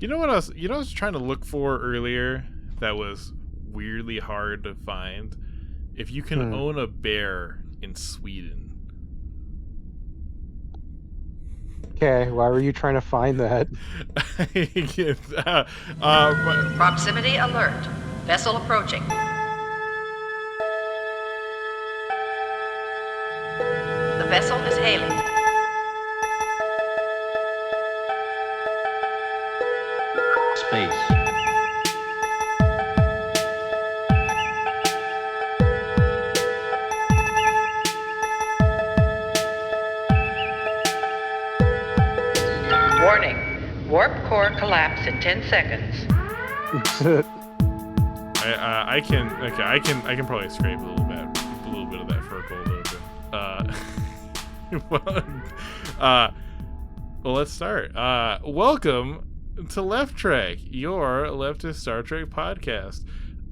You know what I was trying to look for earlier that was weirdly hard to find? If you can own a bear in Sweden. Okay, why were you trying to find that? Proximity alert. Vessel approaching. The vessel is hailing. Space. Warning. Warp core collapse in 10 seconds. I can probably scrape a little bit of that fur cold open. Well, let's start. Welcome to Left Trek, your leftist Star Trek podcast.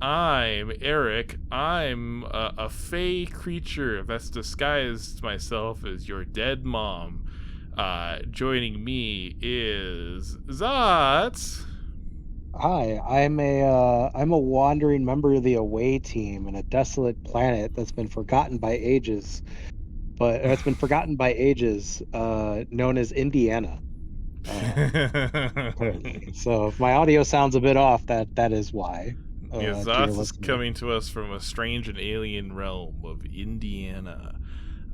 I'm Eric. I'm a fey creature that's disguised myself as your dead mom. Joining me is Zot. Hi, I'm a wandering member of the away team in a desolate planet that's been forgotten by ages, known as Indiana. So if my audio sounds a bit off, that is why. Zot is coming to us from a strange and alien realm of Indiana.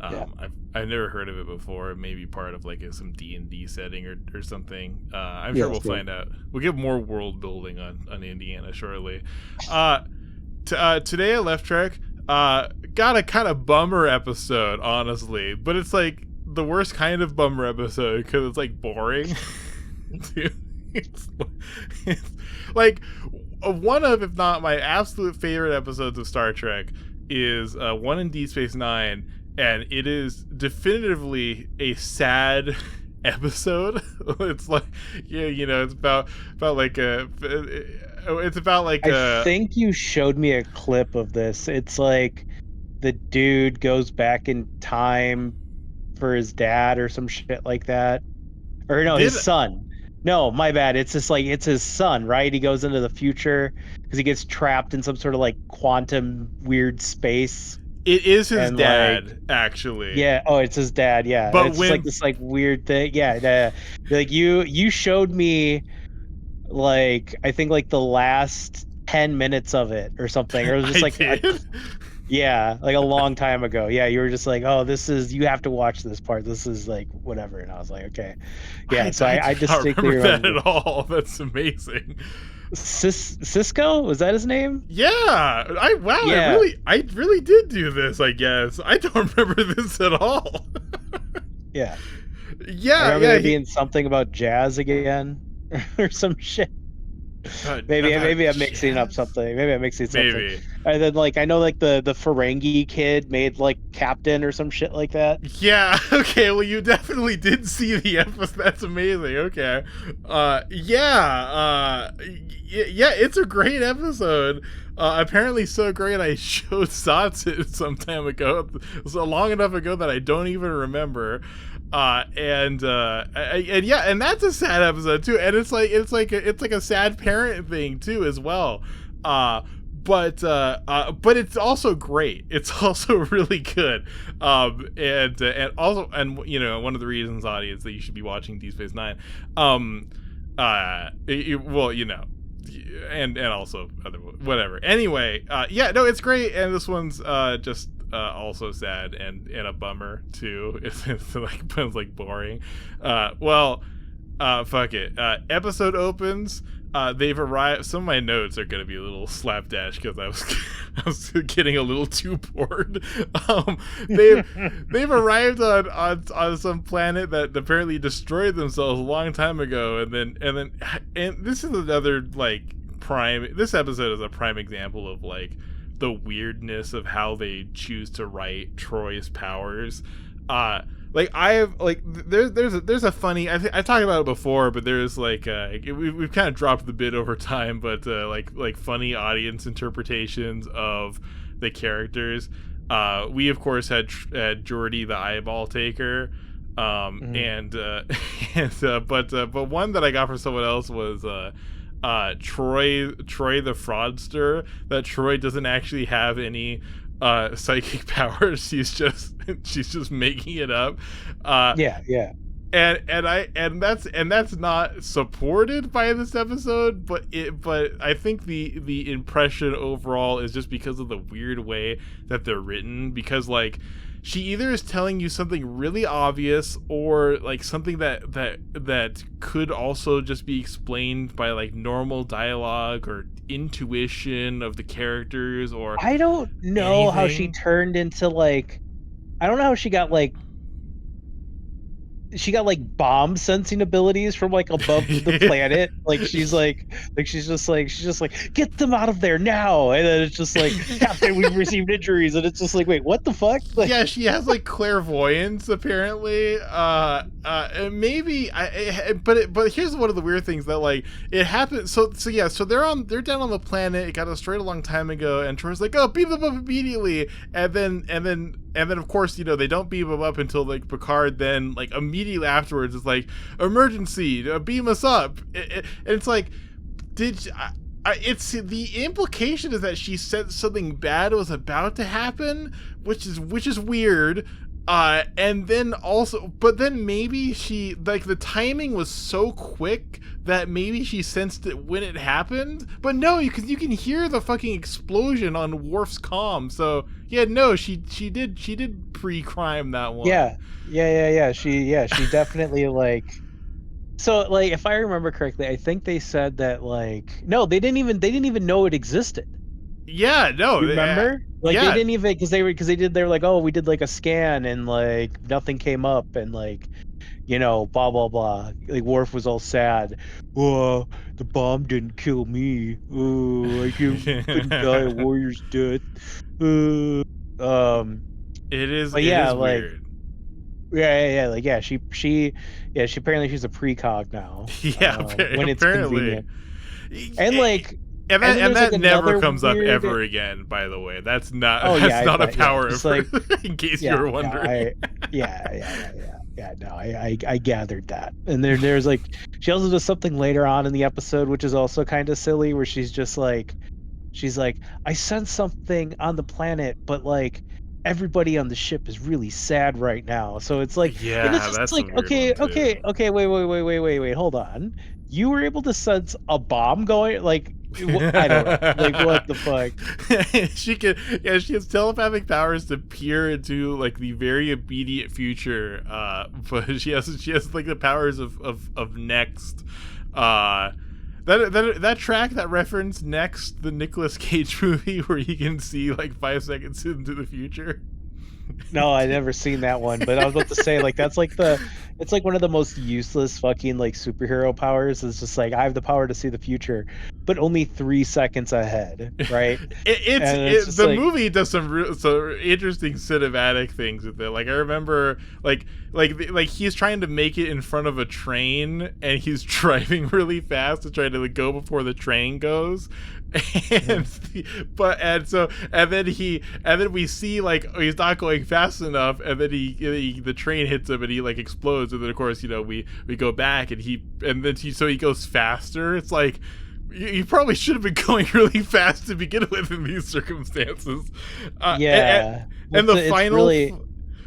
I've never heard of it before. It may be part of like some D&D setting or something. I'm sure we'll find out. We'll get more world building on Indiana shortly. Today at Left Trek, got a kind of bummer episode, honestly, but it's like the worst kind of bummer episode because it's like boring. Dude, it's like one of, if not my absolute favorite episodes of Star Trek is one in Deep Space Nine. And it is definitively a sad episode. It's like, it's about like I think you showed me a clip of this. It's like the dude goes back in time for his dad or some shit like that. Or no, his son. No, my bad. It's just like, it's his son, right? He goes into the future because he gets trapped in some sort of like quantum weird space. It is his dad, actually. Yeah. Oh, it's his dad. Yeah. But it's like this like weird thing. Yeah. Like you showed me like I think like the last 10 minutes of it or something. Or it was just like yeah, like a long time ago. Yeah, you were just like, oh, you have to watch this part. This is like whatever. And I was like, okay. Yeah. I distinctly remember that at all. That's amazing. Cisco, was that his name? Yeah. I really did do this, I guess. I don't remember this at all. Yeah. Yeah, there being something about jazz again or some shit. Maybe I'm mixing up something. Maybe. And then like I know like the Ferengi kid made like captain or some shit like that. Yeah, okay, well you definitely did see the episode. That's amazing. Okay. Yeah, it's a great episode. Apparently so great I showed Sots it some time ago. So long enough ago that I don't even remember. And that's a sad episode too, and it's like a sad parent thing too as well. But it's also great. It's also really good. And also one of the reasons, audience, that you should be watching Deep Space Nine. And also other whatever. Anyway, it's great, and this one's just. Also sad and a bummer too. It's like boring. Fuck it. Episode opens. They've arrived. Some of my notes are gonna be a little slapdash because I was getting a little too bored. They've arrived on some planet that apparently destroyed themselves a long time ago, and this is another like prime. This episode is a prime example of like the weirdness of how they choose to write Troy's powers. There's a funny, I talked about it before, but there's like we've kind of dropped the bit over time, but like funny audience interpretations of the characters. We of course had Geordi the eyeball taker, And but one that I got from someone else was Troy the fraudster, that Troy doesn't actually have any psychic powers. She's just making it up. Yeah. And that's not supported by this episode, but I think the impression overall is just because of the weird way that they're written, because like she either is telling you something really obvious, or like something that could also just be explained by like normal dialogue or intuition of the characters, or I don't know how she turned into like, I don't know how she got like bomb sensing abilities from like above the planet. Like she's just like get them out of there now, and then it's just like Captain, we've received injuries, and it's just like, wait, what the fuck? Like, yeah, she has like clairvoyance apparently. Maybe but here's one of the weird things that like it happened. So they're down on the planet. It got destroyed a long time ago, and Troy's like, oh, beam them up immediately, and then of course, you know, they don't beam him up until like Picard then like immediately afterwards is like, emergency, beam us up. And it's like, it's the implication is that she said something bad was about to happen, which is weird. And then also, but then maybe she, like, the timing was so quick that maybe she sensed it when it happened. But no, because you can hear the fucking explosion on Worf's comm. So yeah, no, she did pre-crime that one. Yeah. She definitely like. So like, if I remember correctly, I think they said that like, no, they didn't even know it existed. Yeah, no. Remember? Like, yeah. They didn't even, because they were like, oh, we did like a scan and like nothing came up, and like, you know, blah blah blah. Like Worf was all sad. Oh, the bomb didn't kill me. Oh, I couldn't die a warrior's death. It is. But it yeah, is like, weird. Yeah. Like, yeah, she apparently she's a precog now. Yeah, when it's apparently. Convenient. And like. And that like never comes up ever again, by the way. That's not not a power of like, in case you were wondering. I gathered that. And there's like, she also does something later on in the episode which is also kind of silly, where she's like, I sense something on the planet, but like everybody on the ship is really sad right now. So it's like, yeah, and it's just that's like, okay, wait, hold on. You were able to sense a bomb going, like, I don't know, like, what the fuck? She has telepathic powers to peer into like the very immediate future, but she has like the powers of Next. That track, that reference, Next, the Nicolas Cage movie where you can see like 5 seconds into the future. No, I never seen that one, but I was about to say, like, it's like one of the most useless fucking like superhero powers. It's just like, I have the power to see the future, but only 3 seconds ahead, right? The like, movie does some interesting cinematic things with it. Like I remember, like he's trying to make it in front of a train, and he's driving really fast to try to like, go before the train goes. And then we see like he's not going fast enough, and then the train hits him and he like explodes, and then of course, you know, we go back and he goes faster. It's like, you probably should have been going really fast to begin with in these circumstances. Yeah, and the final.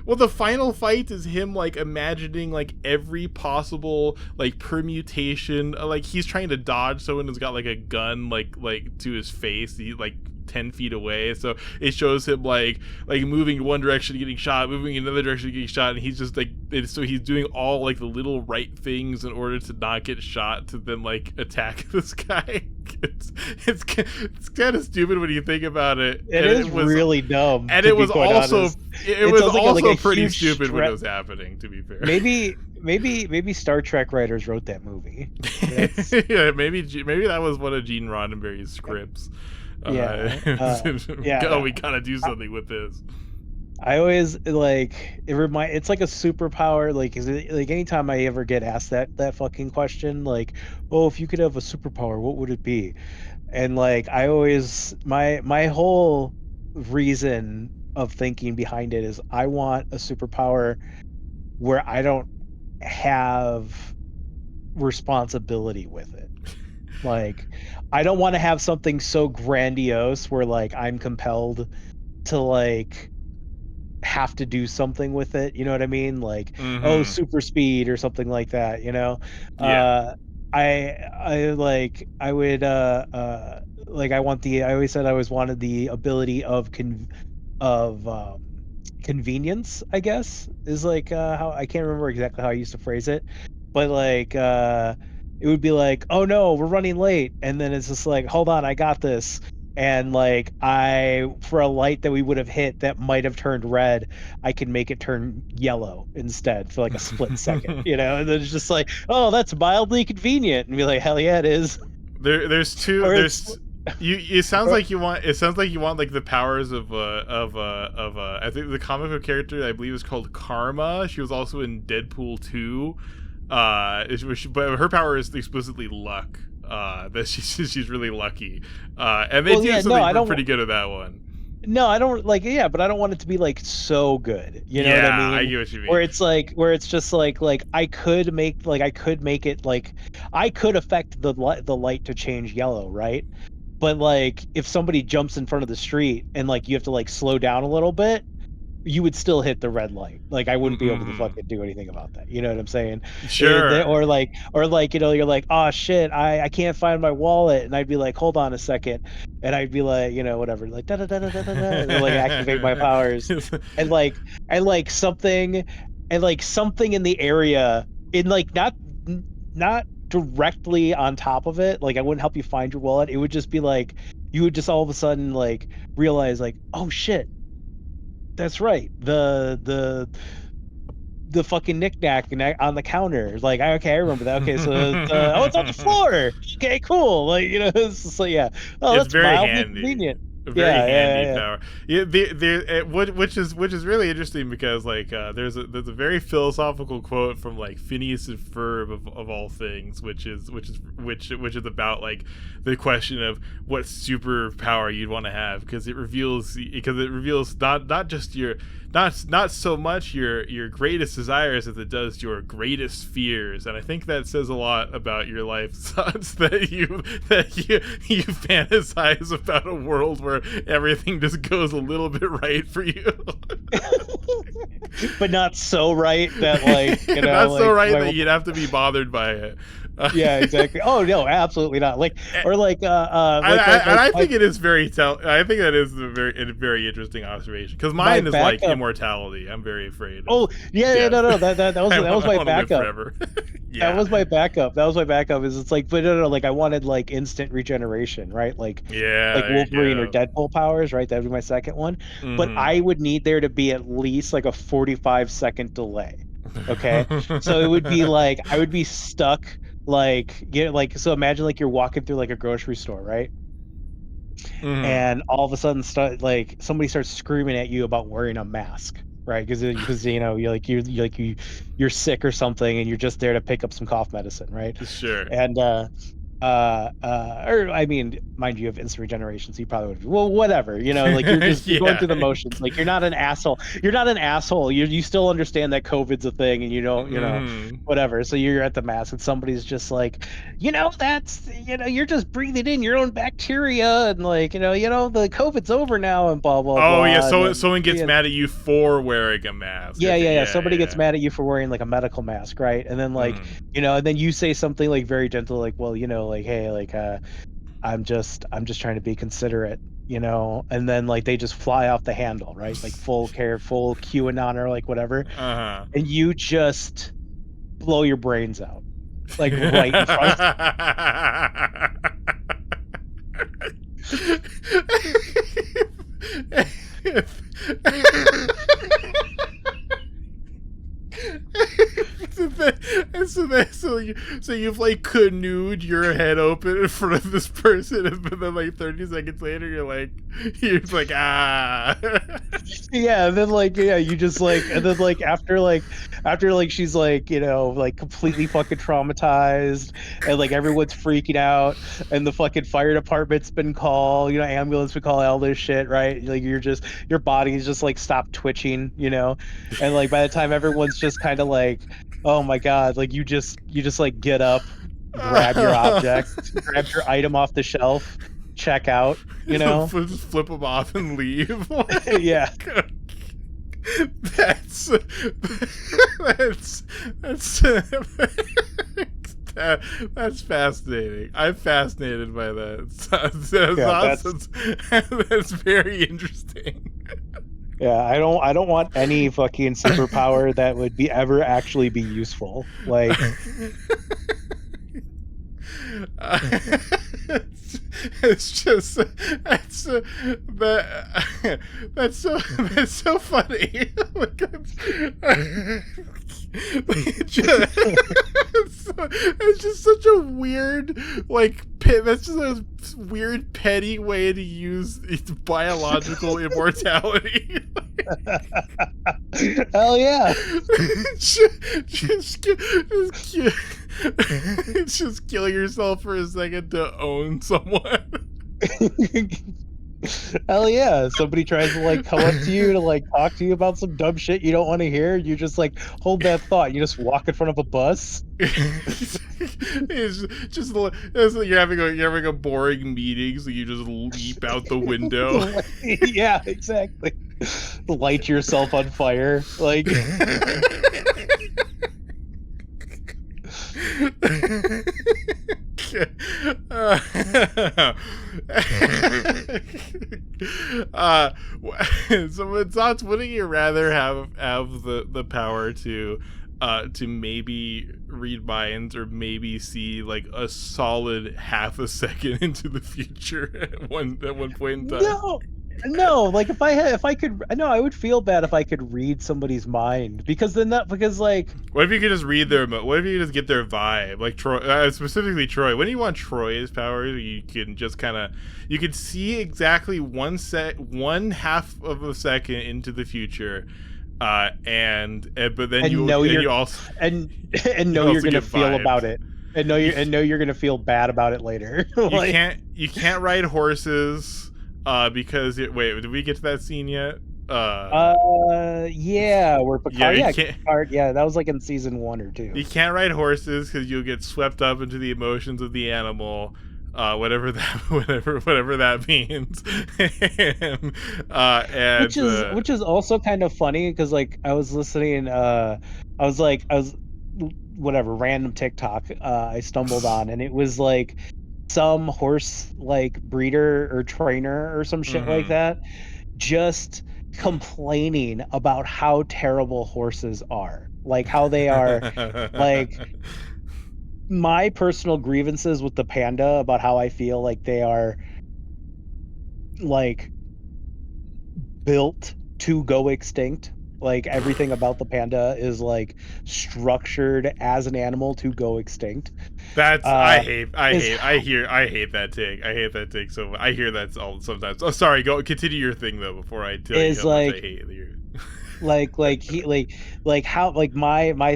Well, the final fight is him like imagining like every possible like permutation. Like he's trying to dodge someone who's got like a gun like to his face. He like 10 feet away, so it shows him like moving in one direction getting shot, moving in another direction getting shot, and he's just like, so he's doing all like the little right things in order to not get shot, to then like attack this guy. It's kind of stupid when you think about it. It was really dumb, and it was also like pretty stupid when it was happening, to be fair. Maybe Star Trek writers wrote that movie. Yeah, maybe that was one of Gene Roddenberry's scripts. We gotta do something with this. I always like it's like a superpower. Like, is it like anytime I ever get asked that fucking question, like, oh, if you could have a superpower, what would it be? And like, I always, my whole reason of thinking behind it is, I want a superpower where I don't have responsibility with it. Like, I don't want to have something so grandiose where like I'm compelled to like have to do something with it, you know what I mean? Like, oh, Mm-hmm. super speed or something like that, you know? Yeah. Uh I like I would like I always said I always wanted the ability of of convenience, I guess, is like how I can't remember exactly how I used to phrase it, but like it would be like, oh no, we're running late, and then it's just like, hold on, I got this. And like I for a light that we would have hit that might have turned red, I can make it turn yellow instead for like a split second, you know? And then it's just like, oh, that's mildly convenient. And be like, hell yeah, it is. There's two. Or it's There's you. It sounds or, like you want. It sounds like you want like the powers of I think the comic book character I believe is called Karma. She was also in Deadpool 2. But her power is explicitly luck. That she's really lucky. And they well, do yeah, no, I something don't. pretty good at that one. No, I don't like yeah, but I don't want it to be like so good. You know what I Yeah, I mean? get what you mean. Where it's just like I could make it like I could affect the light to change yellow, right? But like if somebody jumps in front of the street and like you have to like slow down a little bit, you would still hit the red light. Like I wouldn't be able to Mm-hmm. fucking do anything about that. You know what I'm saying? Sure. Or like, you know, you're like, oh shit, I can't find my wallet, and I'd be like, hold on a second, and I'd be like, you know, whatever, like da da da da da da, and then, like activate my powers, and like and like something, and like something in the area, in like not directly on top of it. Like I wouldn't help you find your wallet. It would just be like you would just all of a sudden like realize like, oh shit, that's right. The fucking knickknack on the counter. Like, okay, I remember that. Okay, so it's, oh, it's on the floor. Okay, cool. Like, you know, it's just like, yeah. Oh, It's that's very mildly handy. convenient. A very Yeah, handy yeah. power. Yeah, which is really interesting because like there's a very philosophical quote from like Phineas and Ferb of all things, which is about like the question of what superpower you'd want to have because it reveals not just your not so much your greatest desires as it does your greatest fears, and I think that says a lot about your life, Suds, that you fantasize about a world where everything just goes a little bit right for you. But not so right that like, you know, not so like, right that you'd have to be bothered by it. yeah, exactly. Oh no, absolutely not. Like, or like I think it is I think that is a very interesting observation because mine is like immortality. I'm very afraid. Oh yeah, no, that was my backup. Yeah. That was my backup. That was my backup. Is it's like, but no, like I wanted like instant regeneration, right? Like Wolverine or Deadpool powers, right? That would be my second one. Mm-hmm. But I would need there to be at least like a 45-second delay. Okay, so it would be like I would be stuck. Like, you know, like, so imagine like you're walking through like a grocery store, right? Mm-hmm. And all of a sudden somebody starts screaming at you about wearing a mask, right? Because you know you're sick or something and you're just there to pick up some cough medicine, right? Sure. And or I mean, mind you have instant regeneration, so you probably would. Well, whatever, you know, like you're just you're going through the motions. Like you're not an asshole. You're not an asshole. You still understand that COVID's a thing, and you don't, you know, whatever. So you're at the mask, and somebody's just like, you know, that's, you know, you're just breathing in your own bacteria, and like, you know, the COVID's over now, and blah blah. Oh blah, yeah, so someone gets mad at you for wearing a mask. Yeah. Somebody gets mad at you for wearing like a medical mask, right? And then like, you know, and then you say something like very gentle, like, well, you know, like, hey, like, I'm just trying to be considerate, you know, and then like they just fly off the handle, right? Like full QAnon or like whatever, and you just blow your brains out, like right in front So you've like canoed your head open in front of this person, and then like 30 seconds later, you're just like Yeah, and then like you just like, and then like after she's like, you know, like completely fucking traumatized, and like everyone's freaking out, and the fucking fire department's been called, you know, ambulance been called, all this shit, right? Like your body's just like stopped twitching, you know, and like by the time everyone's just kind of like, oh my god, like you just like get up, grab your object, grab your item off the shelf, check out, you know. just flip them off and leave. Yeah. That's that's fascinating. I'm fascinated by that. That's very interesting. Yeah, I don't want any fucking superpower that would be ever actually be useful. Like it's just that's so funny. It's just such a weird that's just a weird petty way to use biological immortality. Hell yeah. Just kill yourself for a second to own someone. Hell yeah. Somebody tries to like come up to you to like talk to you about some dumb shit you don't want to hear. You just like hold that thought. You just walk in front of a bus. It's just you're having a boring meeting, so you just leap out the window. Yeah, exactly. Light yourself on fire. Like so Zotz, wouldn't you rather have the power to maybe read minds, or maybe see like a solid half a second into the future at one point in time? No, like if I could, no, I would feel bad if I could read somebody's mind, because like what if you could just read what if you could just get their vibe, like Troy, specifically Troy? When you want Troy's powers, you can just you can see exactly one half of a second into the future, but then you know you're gonna feel about it, and know you're gonna feel bad about it later. Like, you can't ride horses. Because wait, did we get to that scene yet? Yeah, where Picard, Picard, that was like in season 1 or 2. You can't ride horses because you'll get swept up into the emotions of the animal, whatever that means. Which is also kind of funny, because like I was listening, I was whatever random TikTok I stumbled on, and it was like some horse like breeder or trainer or some shit like that just complaining about how terrible horses are, like how they are like my personal grievances with the panda, about how I feel like they are like built to go extinct. Like everything about the panda is like structured as an animal to go extinct. That's I hate that take. I hate that take so much. I hear that all sometimes. Oh, sorry. Continue your thing though before I tell you how much I hate your. My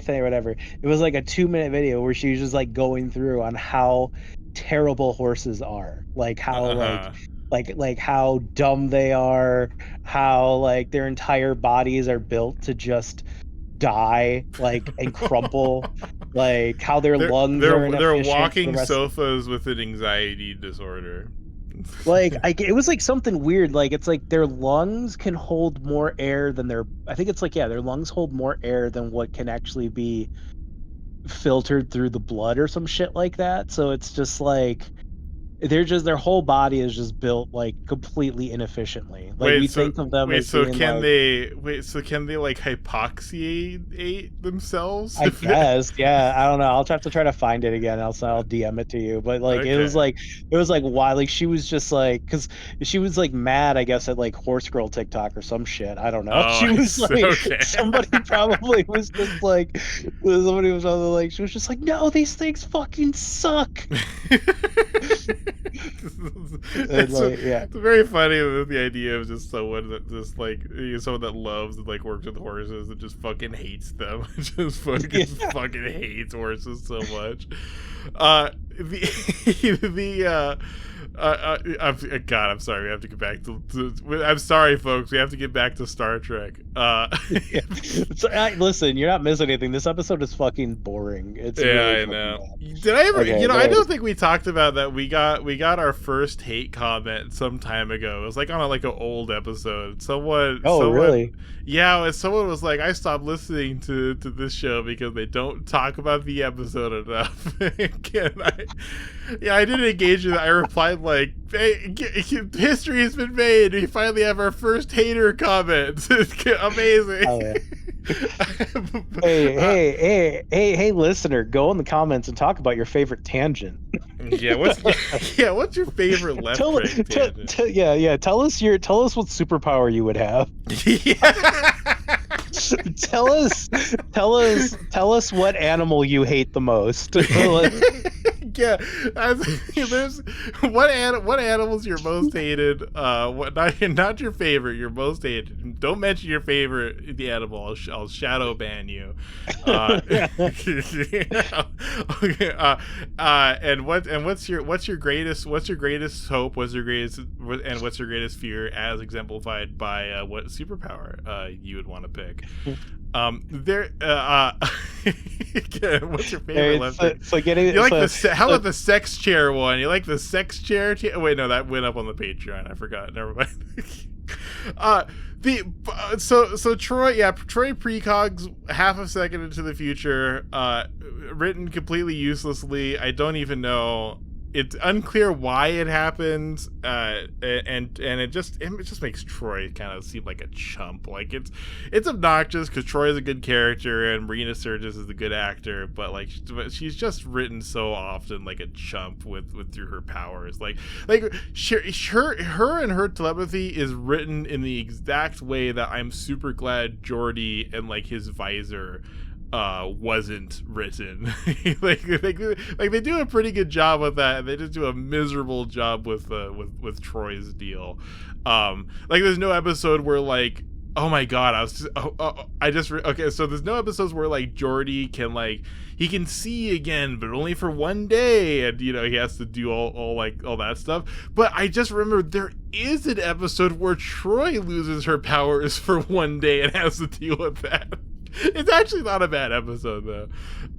thing or whatever. It was like a 2-minute video where she was just like going through on how terrible horses are, like how like how dumb they are, how like their entire bodies are built to just die, like, and crumple, like how their lungs they're walking sofas with an anxiety disorder. Like it was like something weird, like it's like their lungs can hold more air than their lungs hold more air than what can actually be filtered through the blood or some shit like that. So it's just like their whole body is just built like completely inefficiently. Like Wait, we so- think of them Wait, as so being can like, they like hypoxiate themselves? I guess, yeah. I don't know. I'll have to try to find it again. I'll DM it to you. But like it was Okay. like why, like she was just like, because she was like mad, I guess, at like horse girl TikTok or some shit. I don't know. Oh, She was like, okay. somebody probably was just like, somebody was probably like, she was just like, no, these things fucking suck. It's, like, yeah. it's very funny with the idea of just someone that just like someone that loves and like works with horses and just fucking hates them. Just fucking hates horses so much. God, I'm sorry. We have to get back to. I'm sorry, folks. We have to get back to Star Trek. So, listen, you're not missing anything. This episode is fucking boring. It's yeah, really I know. bad. Did I ever? Okay, I don't think we talked about that. We got our first hate comment some time ago. It was like on an old episode. Someone. Really? Yeah, someone was like, I stopped listening to this show because they don't talk about the episode enough. I didn't engage in it. I replied like, hey, history has been made. We finally have our first hater comment. It's amazing. Oh, yeah. Hey, listener, go in the comments and talk about your favorite tangent. Yeah, what's your favorite left trek tangent? Tell us what superpower you would have. tell us what animal you hate the most. Yeah, there's what animal's your most hated? What not your favorite, your most hated. Don't mention your favorite the animal. I'll shadow ban you. Okay. And what's your greatest hope? What's your greatest fear, as exemplified by what superpower you would want to pick? What's your favorite left? How about the sex chair one? You like the sex chair? Wait, no, that went up on the Patreon. I forgot. Never mind. Troy precogs half a second into the future, written completely uselessly. I don't even know. It's unclear why it happened, and it just makes Troy kind of seem like a chump. Like it's obnoxious because Troy is a good character and Marina Sirtis is a good actor, but like she's just written so often like a chump with through her powers. Like her and her telepathy is written in the exact way that I'm super glad Geordi and like his visor wasn't written. like they do a pretty good job with that, and they just do a miserable job with Troy's deal. Like there's no episode where like, oh my god, okay, so there's no episodes where like Geordi can like, he can see again, but only for one day, and he has to do all that stuff. But I just remembered there is an episode where Troy loses her powers for one day and has to deal with that. It's actually not a bad episode though.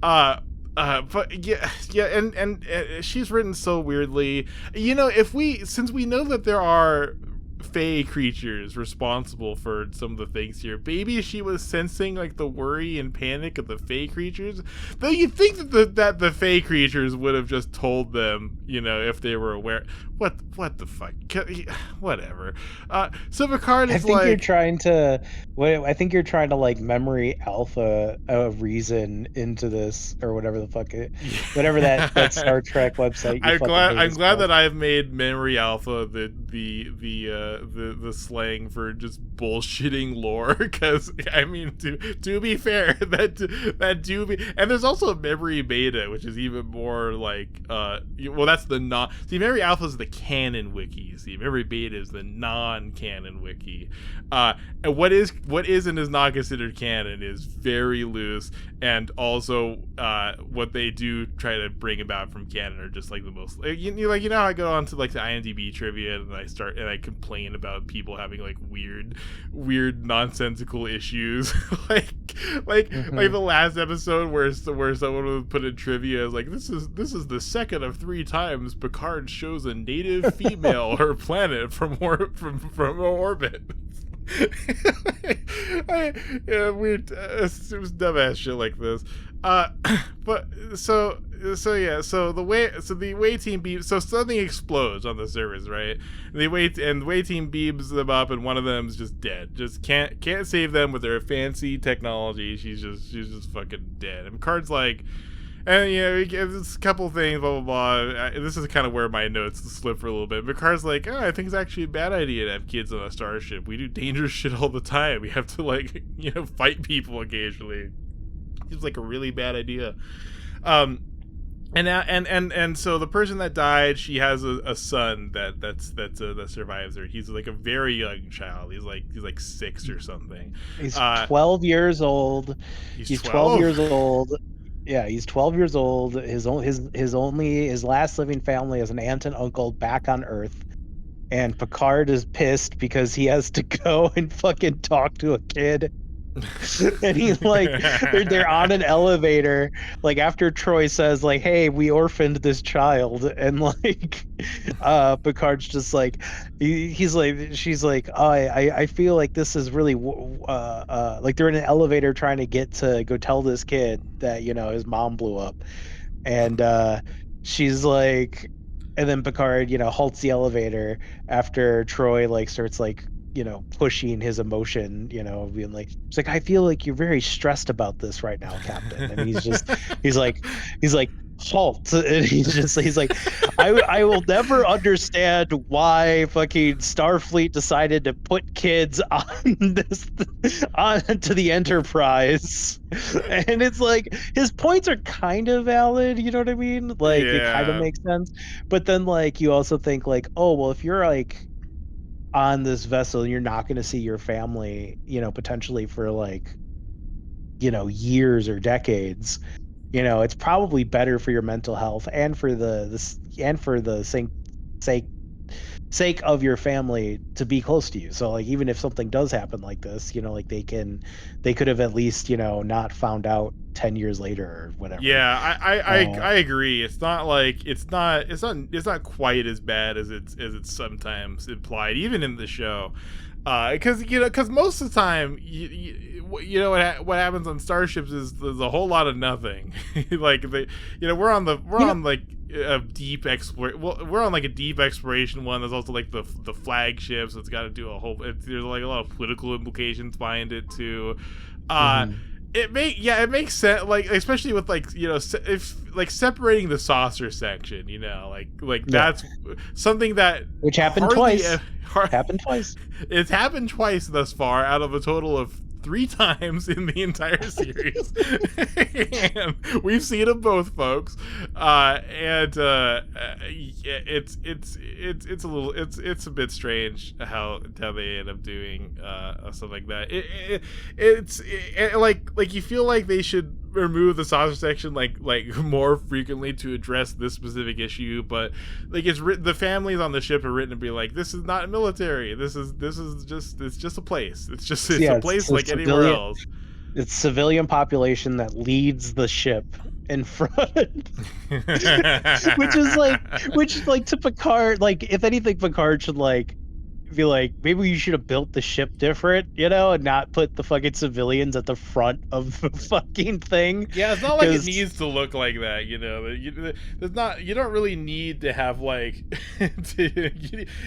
But yeah, and she's written so weirdly. Since we know that there are fae creatures responsible for some of the things here, maybe she was sensing like the worry and panic of the fae creatures. Though you'd think that the fae creatures would have just told them, if they were aware. What the fuck? Whatever. So Picard is like, I think you're trying to like memory alpha a reason into this, or whatever the fuck whatever that Star Trek website. I'm glad that I've made memory alpha the slang for just bullshitting lore, because I mean, to be fair, that do be, and there's also memory beta, which is even more like that's the not. See, memory alpha is the canon wiki. See, memory beta is the non-canon wiki. And what is and is not considered canon is very loose, and also what they do try to bring about from canon are just like the most how I go on to like the IMDb trivia and I complain about people having like weird nonsensical issues like the last episode where someone would put in trivia like, this is the second of 3 times Picard shows a native female her planet from orbit. Weird. It was dumbass shit like this. Uh, but so the way team beams, so something explodes on the surface, right? The way team beams them up, and one of them's just dead. Just can't save them with their fancy technology. She's just fucking dead. And Picard's like, and there's a couple things, blah blah blah. This is kind of where my notes slip for a little bit. Picard's like, I think it's actually a bad idea to have kids on a starship. We do dangerous shit all the time. We have to fight people occasionally. It's like a really bad idea. And so the person that died, she has a son that survives her. He's like a very young child. He's like 6 or something. He's 12 years old. He's 12 years old. Yeah, he's 12 years old. His last living family is an aunt and uncle back on Earth. And Picard is pissed because he has to go and fucking talk to a kid. And he's like, they're on an elevator, like after Troy says like, hey, we orphaned this child, and like Picard's just like, she's like, oh, I feel like this is really like they're in an elevator trying to get to go tell this kid that his mom blew up, and she's like, and then Picard halts the elevator after Troy like starts like pushing his emotion, being like, it's like, I feel like you're very stressed about this right now, Captain. And he's like, halt. And he's like, I will never understand why fucking Starfleet decided to put kids onto the Enterprise. And it's like, his points are kind of valid, you know what I mean? Like, it kind of makes sense. But then like, you also think like, oh, well, if you're like on this vessel, you're not going to see your family, potentially for like, years or decades. It's probably better for your mental health and for the sake of your family to be close to you. So like, even if something does happen like this, like they could have at least, not found out 10 years later or whatever. Yeah, I agree. It's not like it's not quite as bad as it's sometimes implied, even in the show. Because most of the time, what happens on starships is there's a whole lot of nothing. Like we're on like a deep we're on like a deep exploration one. There's also like the flagship, so it's got to do there's like a lot of political implications behind it too. It makes sense, like especially with like if like separating the saucer section, that's something that which happened twice. Happened twice. It's happened twice thus far out of a total of 3 times in the entire series. And we've seen them both, folks. It's a bit strange how they end up doing stuff like that. It's like you feel like they should remove the saucer section like more frequently to address this specific issue, but like the families on the ship are written to be like, this is not military, this is just a place, it's a place like anywhere else. It's civilian population that leads the ship in front. which is like to Picard, like if anything, Picard should like be like, maybe you should have built the ship different, and not put the fucking civilians at the front of the fucking thing. Yeah, it's not like it needs to look like that, you don't really need to have like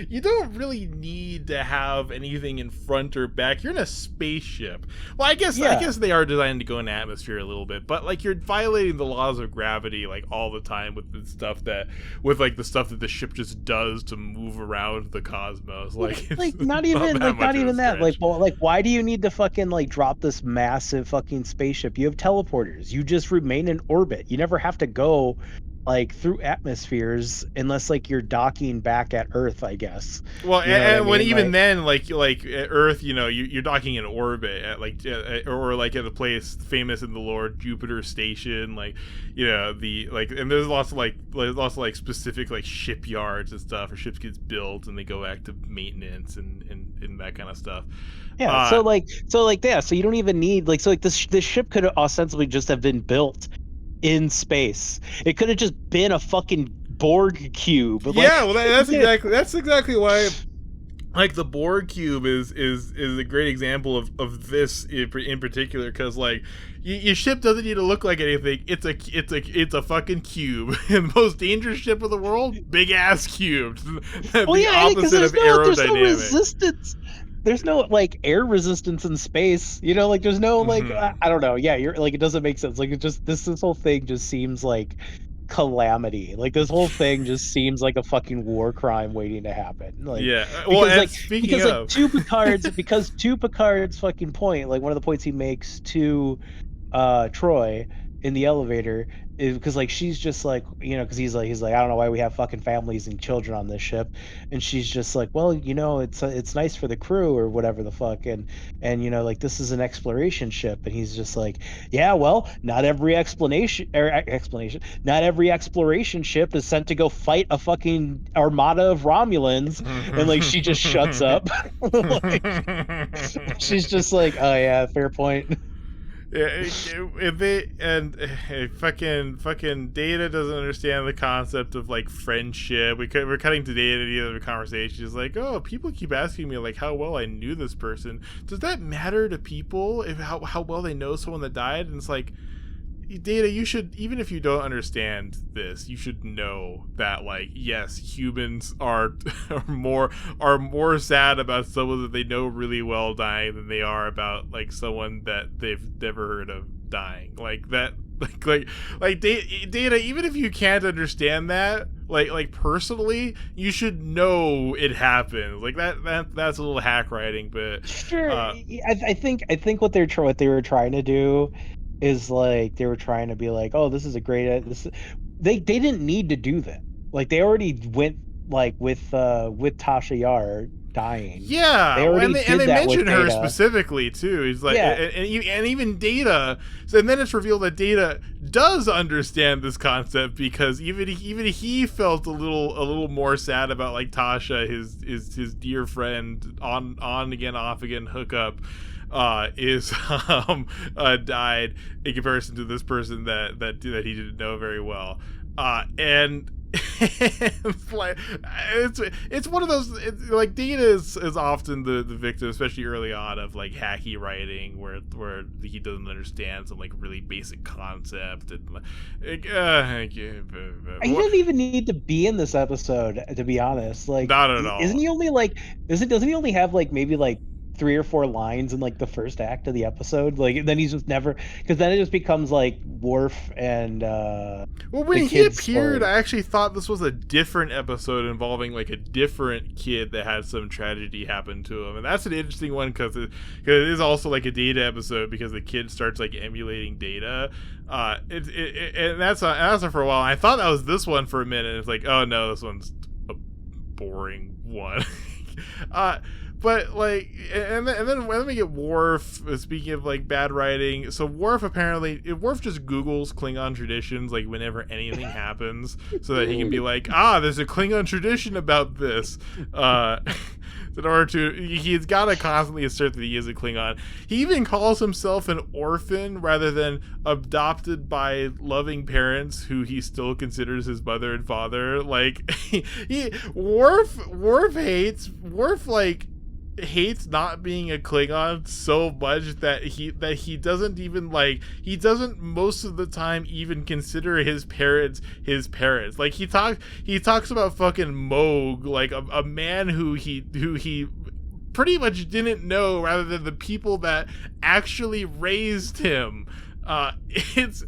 you don't really need to have anything in front or back. You're in a spaceship. Well, I guess they are designed to go in atmosphere a little bit, but like you're violating the laws of gravity like all the time with the stuff that the ship just does to move around the cosmos. Not even that. Like, well, like, why do you need to fucking like drop this massive fucking spaceship? You have teleporters. You just remain in orbit. You never have to go like through atmospheres unless like you're docking back at Earth, I guess. Well, then like at Earth, you're docking in orbit at like or like at a place famous in the lore, Jupiter Station, like and there's lots of specific like shipyards and stuff, or ships gets built and they go back to maintenance and that kind of stuff. Yeah, so you don't even need this ship could ostensibly just have been built in space. It could have just been a fucking Borg cube. That's exactly why like the Borg cube is a great example of this in particular, because like your ship doesn't need to look like anything. It's a fucking cube. And the most dangerous ship in the world, big ass cube. The opposite of aerodynamic. There's no resistance. There's no like air resistance in space. You know, like there's no like I don't know. Yeah, you're like it doesn't make sense. Like it just this whole thing just seems like calamity. Like this whole thing just seems like a fucking war crime waiting to happen. Like, yeah, well, because, like, speaking because of, like to Picard's fucking point, like one of the points he makes to Troy in the elevator is because like she's just like, you know, because he's like I don't know why we have fucking families and children on this ship, and she's just like, well, you know, it's nice for the crew or whatever the fuck, and you know, like this is an exploration ship, and he's just like, yeah, well, not every not every exploration ship is sent to go fight a fucking armada of Romulans, and like she just shuts up. Like, she's just like, oh yeah, fair point. Yeah, fucking Data doesn't understand the concept of like friendship. We're cutting to Data at the end of the conversation. He's like, oh, people keep asking me like how well I knew this person. Does that matter to people if how well they know someone that died? And it's like, Data, you should, even if you don't understand this, you should know that like, yes, humans are more sad about someone that they know really well dying than they are about like someone that they've never heard of dying. Like that, like Data, even if you can't understand that, like personally, you should know it happened. Like that's a little hack writing, but sure. I think what they were trying to do is like they were trying to be like, oh, this is a great they didn't need to do that. Like they already went like with Tasha Yar dying. Yeah, and they mentioned her specifically too. He's like, yeah. and even Data. So, and then it's revealed that Data does understand this concept, because even he felt a little more sad about like Tasha, his dear friend, on again, off again hookup. Is died in comparison to this person that he didn't know very well, and it's one of those, like Data is often the victim, especially early on, of like hacky writing where he doesn't understand some like really basic concept, and he doesn't even need to be in this episode, to be honest. Like, not at all. Doesn't he only have like maybe like 3 or 4 lines in like the first act of the episode? Like then he's just never, because then it just becomes like Worf and well, when he appeared, I actually thought this was a different episode involving like a different kid that had some tragedy happen to him, and that's an interesting one because it is also like a Data episode, because the kid starts like emulating Data. And that's for a while. I thought that was this one for a minute. It's like, oh no, this one's a boring one. But like, and then we get Worf. Speaking of like bad writing, so Worf just Googles Klingon traditions like whenever anything happens, so that he can be like, there's a Klingon tradition about this. In order to, he's got to constantly assert that he is a Klingon. He even calls himself an orphan rather than adopted by loving parents who he still considers his mother and father. Like, Worf hates not being a Klingon so much that he doesn't even most of the time even consider his parents his parents. Like he talks about fucking Moog, like a man who he pretty much didn't know, rather than the people that actually raised him. It's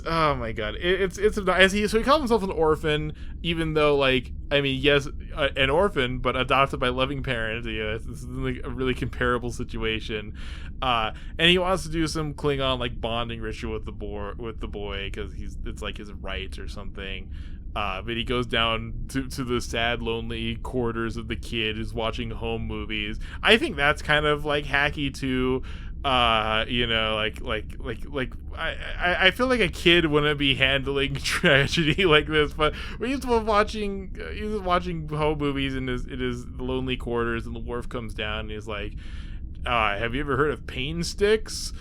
oh my god, so he calls himself an orphan, even though, like, I mean, yes, an orphan, but adopted by loving parents. Yeah, this is like a really comparable situation. And he wants to do some Klingon like bonding ritual with the boy, because it's like his right or something. But he goes down to the sad, lonely quarters of the kid who's watching home movies. I think that's kind of like hacky too. You know, I feel like a kid wouldn't be handling tragedy like this, but he's watching home movies in his lonely quarters, and the Worf comes down and he's like, have you ever heard of pain sticks?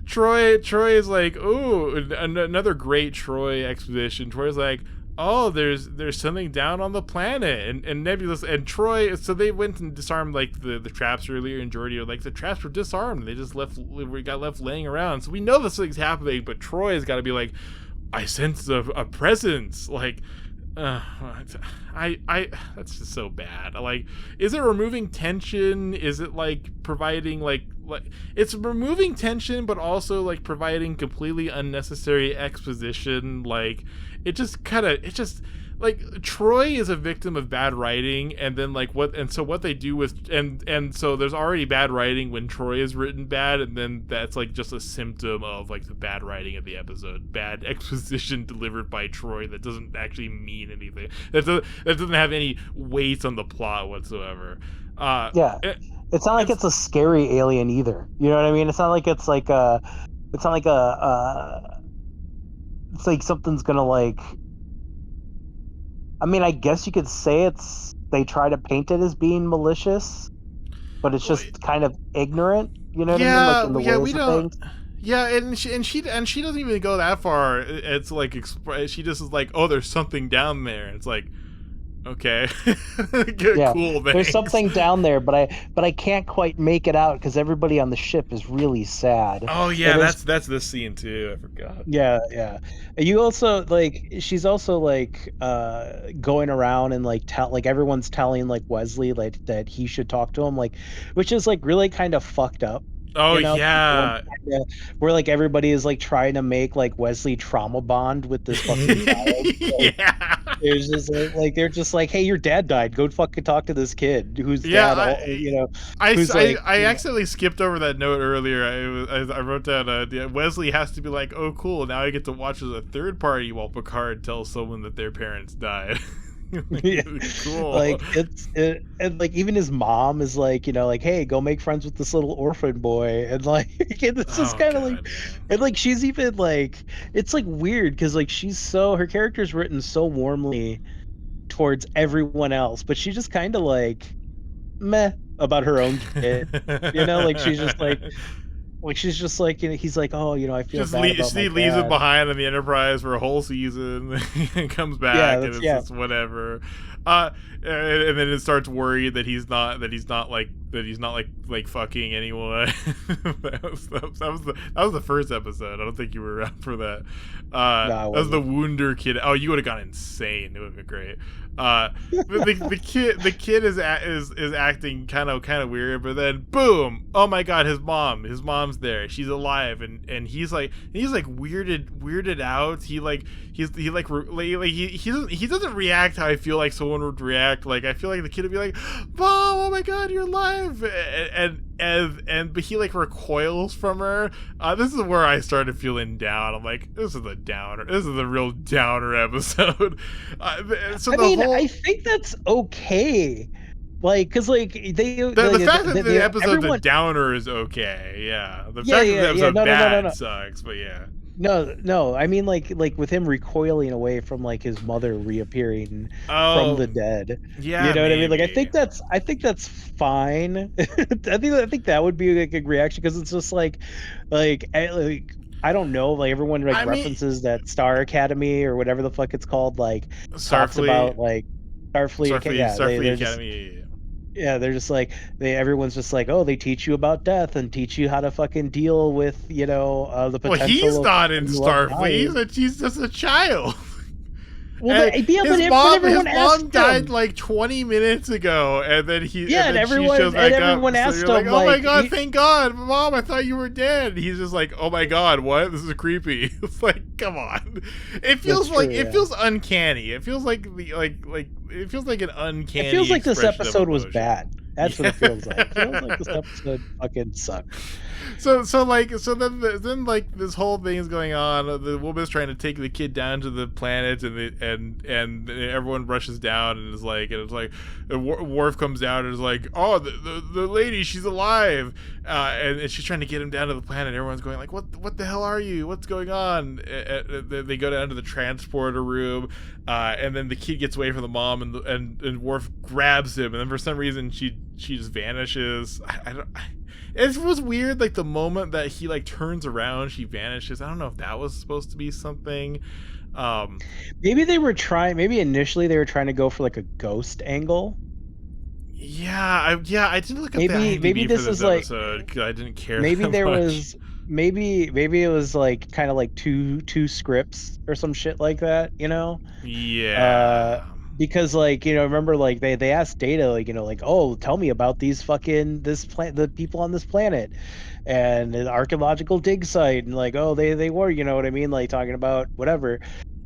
Troy is like, oh, another great Troy exposition. Troy's like, oh, there's something down on the planet, and Nebulous and Troy. So they went and disarmed like the traps earlier, and Geordi were like, the traps were disarmed. They just got left laying around. So we know this thing's happening, but Troy has got to be like, I sense a presence. Like, I that's just so bad. Like, is it removing tension? Is it like providing like it's removing tension, but also like providing completely unnecessary exposition? Like, it just like Troy is a victim of bad writing, and then like what they do with and so there's already bad writing when Troy is written bad, and then that's like just a symptom of like the bad writing of the episode, bad exposition delivered by Troy that doesn't actually mean anything, that doesn't have any weight on the plot whatsoever. It's not like it's a scary alien either. You know what I mean? It's not like it's like it's like something's gonna like. I mean, I guess you could say they try to paint it as being malicious, but it's just kind of ignorant. You know what I mean? Like in the we don't. Yeah, and she doesn't even go that far. It's like she just is like, oh, there's something down there. It's like, okay, cool. Thanks. There's something down there, but I can't quite make it out because everybody on the ship is really sad. Oh yeah, that's this scene too. I forgot. Yeah. You also like she's also like going around and like everyone's telling like Wesley like that he should talk to him, like, which is like really kind of fucked up. Oh, you know? Yeah. Where like everybody is like trying to make like Wesley trauma bond with this fucking child. Like, yeah. There's just like they're just like, hey, your dad died. Go fucking talk to this kid who's dad. I accidentally skipped over that note earlier. I wrote down Wesley has to be like, oh cool, now I get to watch as a third party while Picard tells someone that their parents died. Cool. Like and like even his mom is like, you know, like, hey, go make friends with this little orphan boy, and like it's just kind of like, and like she's even like, it's like weird because like her character's written so warmly towards everyone else, but she just kind of like meh about her own kid, you know, like she's just like you know, he's like, oh, you know, I feel bad about my she leaves it behind on the Enterprise for a whole season and comes back and it's just whatever. And then it starts worried that he's not like fucking anyone. that was the first episode. I don't think you were around for that. That was the Wounder kid. Oh, you would have gone insane. It would have been great. The kid is acting kind of weird, but then boom, oh my god, his mom's there, she's alive, and he's like weirded out. He doesn't react how I feel like someone would react. Like, I feel like the kid would be like, Mom, oh my god, you're alive, but he like recoils from her. This is where I started feeling down. I'm like, this is a downer. This is a real downer episode. I think that's okay. Like, because like the fact that the episode's a downer is okay. Yeah, the fact that the episode's bad sucks. But yeah. No. I mean, like with him recoiling away from like his mother reappearing from the dead. Yeah, you know what I mean. Like, I think that's fine. I think that would be like a reaction because it's just like I don't know. Like, everyone like references that Star Academy or whatever the fuck it's called. Like, talks about like Starfleet Academy. Yeah, they're just like everyone's just like, oh, they teach you about death and teach you how to fucking deal with, you know, the potential. Well, he's not in Starfleet. He's just a child. Well, his mom died like 20 minutes ago, and then everyone asked him, like, "Oh my god, thank God, Mom! I thought you were dead." He's just like, "Oh my god, what? This is creepy." It's like, come on. It feels it feels uncanny. It feels like it feels like an uncanny. It feels like this episode was bad. That's what it feels like. It feels like this episode fucking sucked. So then this whole thing is going on. The woman's trying to take the kid down to the planet, and everyone rushes down, and it's like Worf comes out and is like, oh, the lady, she's alive, and she's trying to get him down to the planet. Everyone's going like, what the hell are you? What's going on? They go down to the transporter room, and then the kid gets away from the mom, and Worf grabs him, and then for some reason she just vanishes. It was weird, like the moment that he like turns around, she vanishes. I don't know if that was supposed to be something. Maybe initially they were trying to go for like a ghost angle. Yeah, I didn't look up the Maybe IMDb for this this is like episode because I didn't care maybe that there much. was maybe it was like kind of like two scripts or some shit like that, you know? Yeah. Because like, you know, remember like they asked Data, like, you know, like, oh, tell me about these fucking the people on this planet and an archaeological dig site, and like, oh, they were, you know what I mean, like talking about whatever.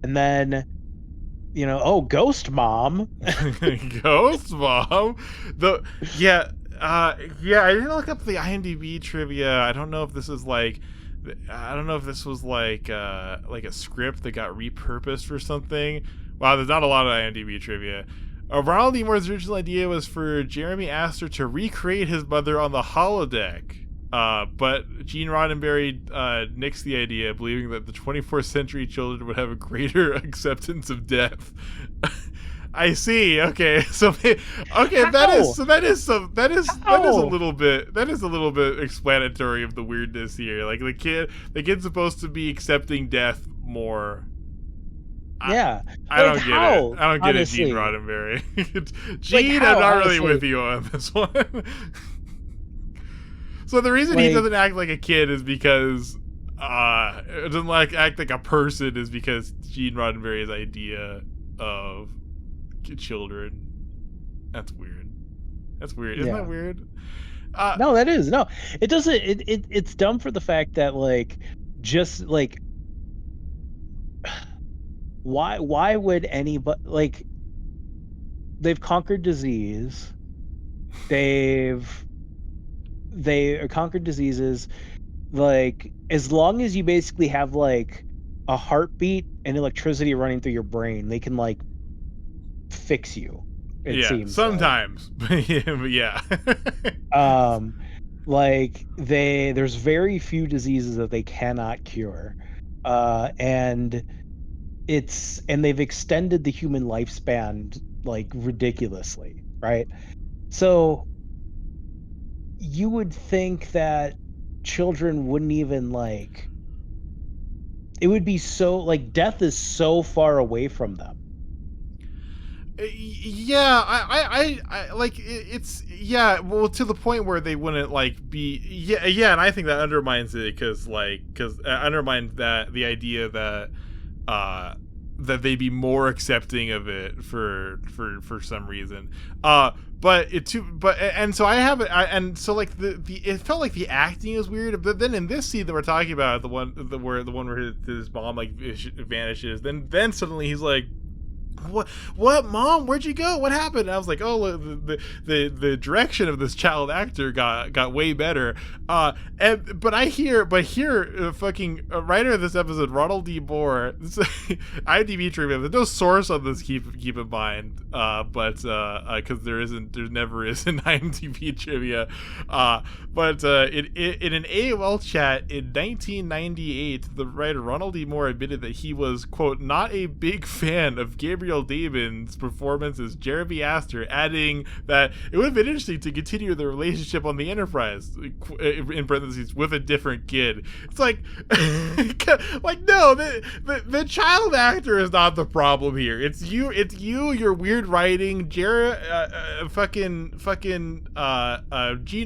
And then, you know, oh, ghost mom. Ghost Mom. Yeah, I didn't look up the IMDb trivia. I don't know if this is like, I don't know if this was like a script that got repurposed for something. Wow, there's not a lot of IMDb trivia. Ronald D. Moore's original idea was for Jeremy Astor to recreate his mother on the holodeck. But Gene Roddenberry nixed the idea, believing that the 24th century children would have a greater acceptance of death. I see. Okay, so that is a little bit explanatory of the weirdness here. Like the kid's supposed to be accepting death more. Yeah, I don't get it. I don't get honestly. it, Gene Roddenberry. Gene, how, I'm not honestly? really with you on this one. So the reason he doesn't act like a kid is because it doesn't act like a person is because Gene Roddenberry's idea of children. That's weird. Isn't that weird? No, that is. No, it doesn't. It's dumb for the fact that like, just like, why would anybody, like, they've conquered disease, they conquered diseases, like, as long as you basically have like a heartbeat and electricity running through your brain, they can like fix you, it seems sometimes. But yeah. Like there's very few diseases that they cannot cure, and they've extended the human lifespan like ridiculously, right? So you would think that children wouldn't even like, it would be so like, death is so far away from them. Yeah, I like it's well, to the point where they wouldn't like be and I think that undermines it because undermines that the idea that that they'd be more accepting of it for some reason. So I have it, and so like the it felt like the acting is weird. But then in this scene that we're talking about, the one where his mom like vanishes, then suddenly he's like, what mom, where'd you go, what happened? And I was like, oh, the direction of this child actor got way better. But here fucking writer of this episode, Ronald D. Moore, IMDb trivia, there's no source on this, keep in mind, but because there never is an IMDb trivia, but in an AOL chat in 1998, the writer Ronald D. Moore admitted that he was, quote, not a big fan of Gabriel Damon's performance as Jeremy Astor, adding that it would have been interesting to continue the relationship on the Enterprise, in parentheses, with a different kid. It's like, like, no, the child actor is not the problem here. It's you, your weird writing, fucking Gene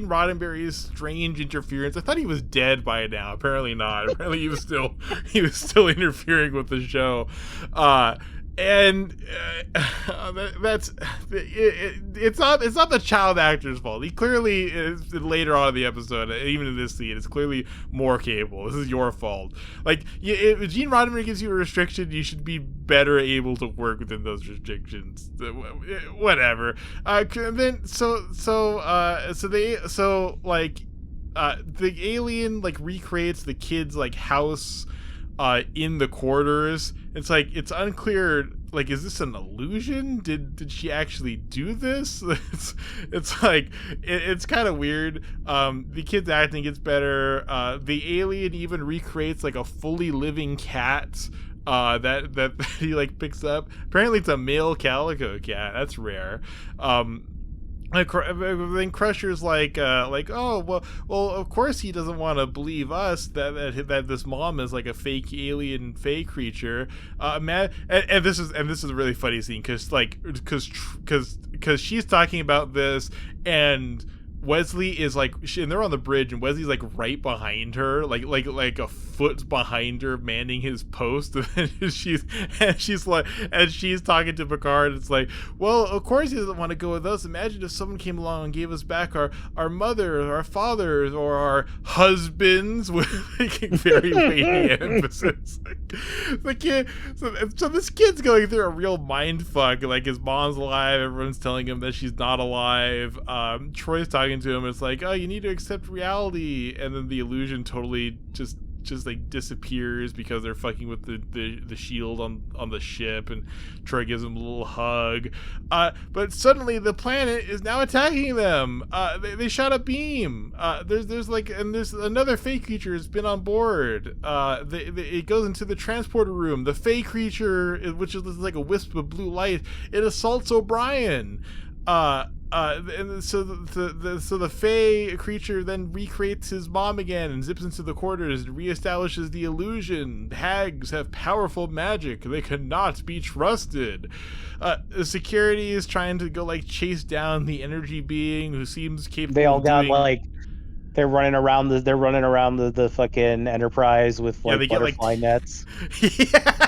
Roddenberry's strange interference. I thought he was dead by now. Apparently not. Apparently he was still interfering with the show. And it's not the child actor's fault. He clearly is, later on in the episode, even in this scene, is clearly more capable. This is your fault. Like, if Gene Roddenberry gives you a restriction, you should be better able to work within those restrictions. Whatever. The alien like recreates the kid's like house in the quarters. It's like, it's unclear, like, is this an illusion? Did she actually do this? It's like, it's kind of weird. The kid's acting gets better. The alien even recreates like a fully living cat that he like picks up. Apparently it's a male calico cat. That's rare. Then Crusher's like, oh well, of course he doesn't want to believe us that this mom is like a fake alien, fake creature. And this is a really funny scene because she's talking about this, and Wesley is like, and they're on the bridge, and Wesley's like right behind her, like a foot behind her, manning his post. And she's talking to Picard. And it's like, well, of course he doesn't want to go with us. Imagine if someone came along and gave us back our mothers, our fathers, or our husbands, with making very weighty emphasis. The kid, so this kid's going through a real mind fuck. Like, his mom's alive, everyone's telling him that she's not alive. Troy's talking to him, and it's like, oh, you need to accept reality, and then the illusion totally just like disappears because they're fucking with the shield on the ship, and Troy gives him a little hug, but suddenly the planet is now attacking them. They shot a beam. There's another fake creature has been on board. It goes into the transporter room. The fake creature, which is like a wisp of blue light, it assaults O'Brien. And so the Fae creature then recreates his mom again and zips into the quarters and reestablishes the illusion. Hags have powerful magic; they cannot be trusted. The security is trying to go like chase down the energy being who seems capable. They all got like they're running around the fucking Enterprise with like butterfly nets. Yeah.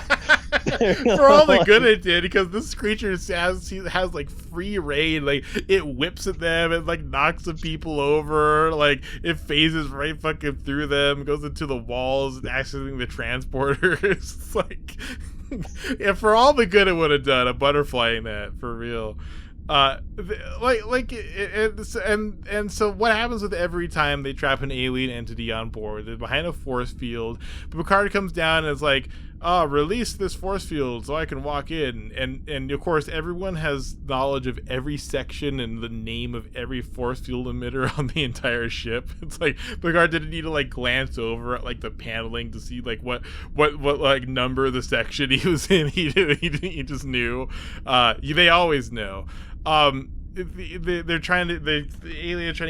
For all the good it did, because this creature has like free reign. Like, it whips at them and like knocks the people over. Like, it phases right fucking through them, goes into the walls, accessing the transporters. It's like, yeah, for all the good it would have done, a butterfly net, for real. And so what happens with every time they trap an alien entity on board? They're behind a force field, but Picard comes down and is like, release this force field so I can walk in. And of course everyone has knowledge of every section and the name of every force field emitter on the entire ship. It's like Picard didn't need to like glance over at like the paneling to see like what like number the section he was in. He just knew. They always know. The alien are trying to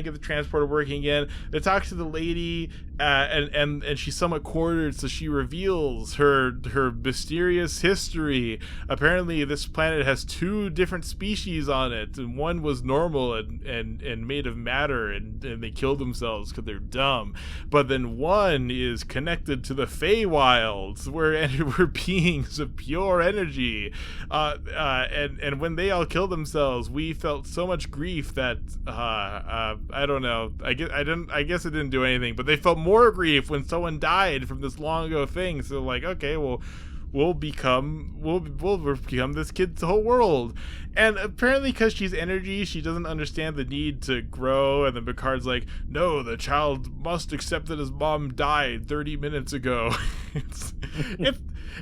get the transporter working again. They talk to the lady, and she's somewhat cornered, so she reveals her mysterious history. Apparently, this planet has 2 different species on it, and one was normal and made of matter, and they killed themselves because they're dumb. But then one is connected to the Feywilds, where beings of pure energy. And when they all killed themselves, we felt so much grief that I don't know. I guess it didn't do anything, but they felt more grief when someone died from this long ago thing. So like, okay, well, we'll become this kid's whole world. And apparently because she's energy, she doesn't understand the need to grow. And then Picard's like, no, the child must accept that his mom died 30 minutes ago.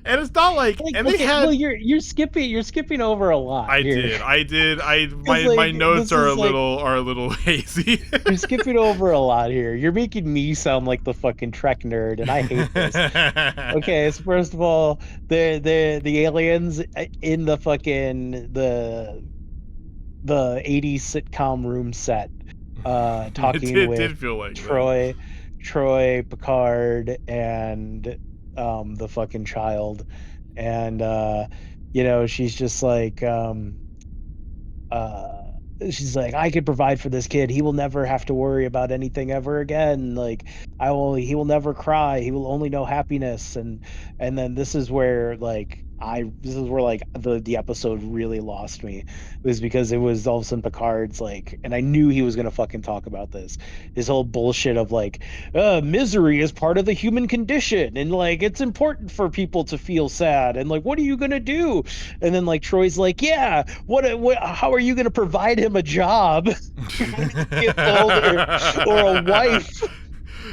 And it's not like, and they had. Well, you're skipping over a lot. I did. My notes are a little hazy. You're skipping over a lot here. You're making me sound like the fucking Trek nerd, and I hate this. Okay, so first of all, the aliens in the fucking the 80s sitcom room set, talking with feel like Troy, Picard, and the fucking child, and she's just like she's like, I could provide for this kid. He will never have to worry about anything ever again. Like, he will never cry. He will only know happiness. And then this is where the episode really lost me. It was because it was all of a sudden Picard's like, and I knew he was going to fucking talk about this. His whole bullshit of like, misery is part of the human condition. And like, it's important for people to feel sad. And like, what are you going to do? And then like, Troy's like, yeah, how are you going to provide him a job or a wife?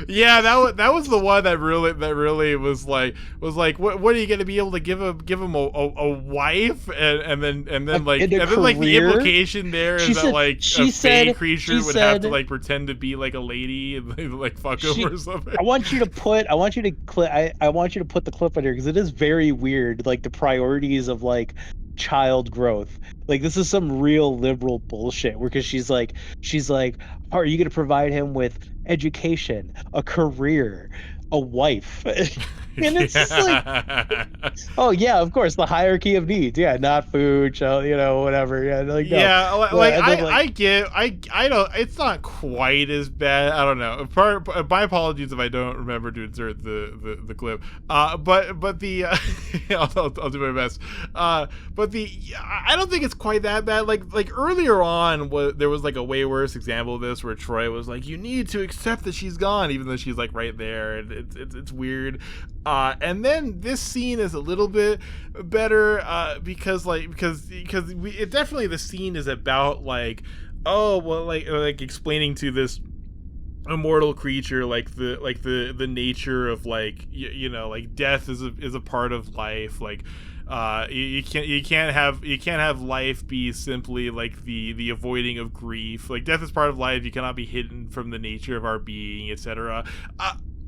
Yeah, that was the one that really was like what are you going to be able to give him a wife and then the implication there is that like a fey creature would have to like pretend to be like a lady and like fuck him or something. I want you to put the clip in here because it is very weird, like the priorities of like child growth. Like, this is some real liberal bullshit, because she's like, are you going to provide him with education, a career, a wife? And it's just like, oh yeah, of course, the hierarchy of needs. Yeah, not food, whatever. Yeah, like, no. Yeah, like, And then, I don't. It's not quite as bad. I don't know. My apologies if I don't remember to insert the clip. But the I'll do my best. But I don't think it's quite that bad. Like earlier on, there was like a way worse example of this where Troy was like, "You need to accept that she's gone," even though she's like right there, and it's weird. And then this scene is a little bit better because it definitely, the scene is about like, oh well, like explaining to this immortal creature like the nature of like like death is a part of life. Like you can't have life be simply like the avoiding of grief. Like, death is part of life. You cannot be hidden from the nature of our being, etc.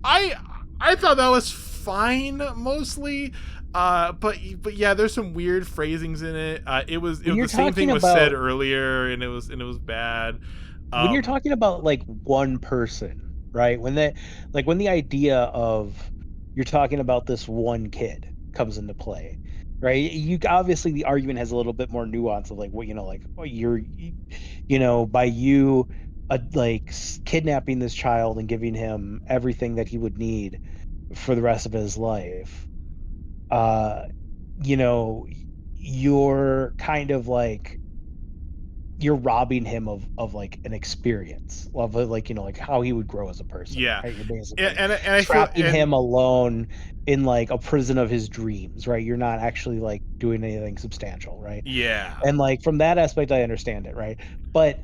I thought that was fine mostly, but yeah, there's some weird phrasings in it. It was the same thing was said earlier, and it was bad. When you're talking about like one person, right? When the idea of, you're talking about this one kid comes into play, right? You obviously, the argument has a little bit more nuance of like, what, like, oh, you're by you like kidnapping this child and giving him everything that he would need for the rest of his life, you're kind of like, you're robbing him of like an experience of like, like how he would grow as a person. Yeah, right? You're basically and trapping him alone in like a prison of his dreams, right? You're not actually like doing anything substantial, right? Yeah, and like from that aspect, I understand it, right? But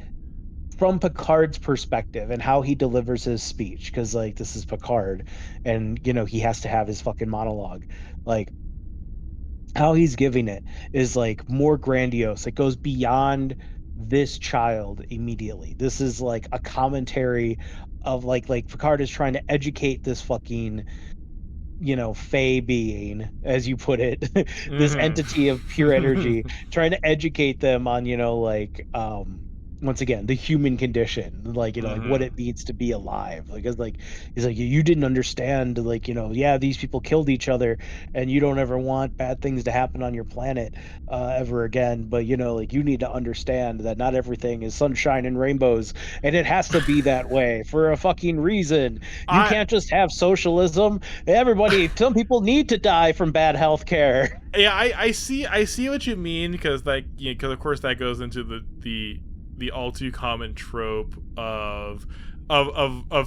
from Picard's perspective and how he delivers his speech, because like this is Picard, and he has to have his fucking monologue, like how he's giving it is like more grandiose. It goes beyond this child immediately. This is like a commentary of like Picard is trying to educate this fucking fey being, as you put it, this entity of pure energy, trying to educate them on once again, the human condition, like like what it means to be alive. Like, it's like, he's like, you didn't understand, like yeah, these people killed each other, and you don't ever want bad things to happen on your planet ever again, but like, you need to understand that not everything is sunshine and rainbows, and it has to be that way for a fucking reason. You can't just have socialism. Some people need to die from bad health care. Yeah, I see what you mean, because like, because of course that goes into the all too common trope of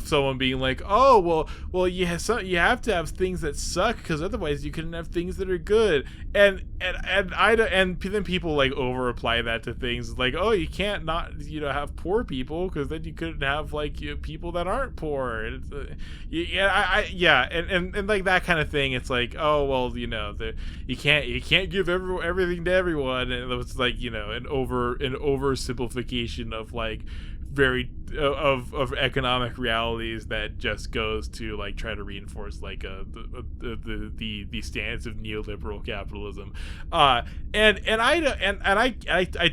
someone being like, oh well you have to have things that suck, because otherwise you couldn't have things that are good, and then people like over apply that to things like, oh, you can't not have poor people, because then you couldn't have like people that aren't poor. And and like that kind of thing. It's like, oh well, you can't give everything to everyone, and it's like an oversimplification of like very of economic realities that just goes to like try to reinforce like the stance of neoliberal capitalism, and I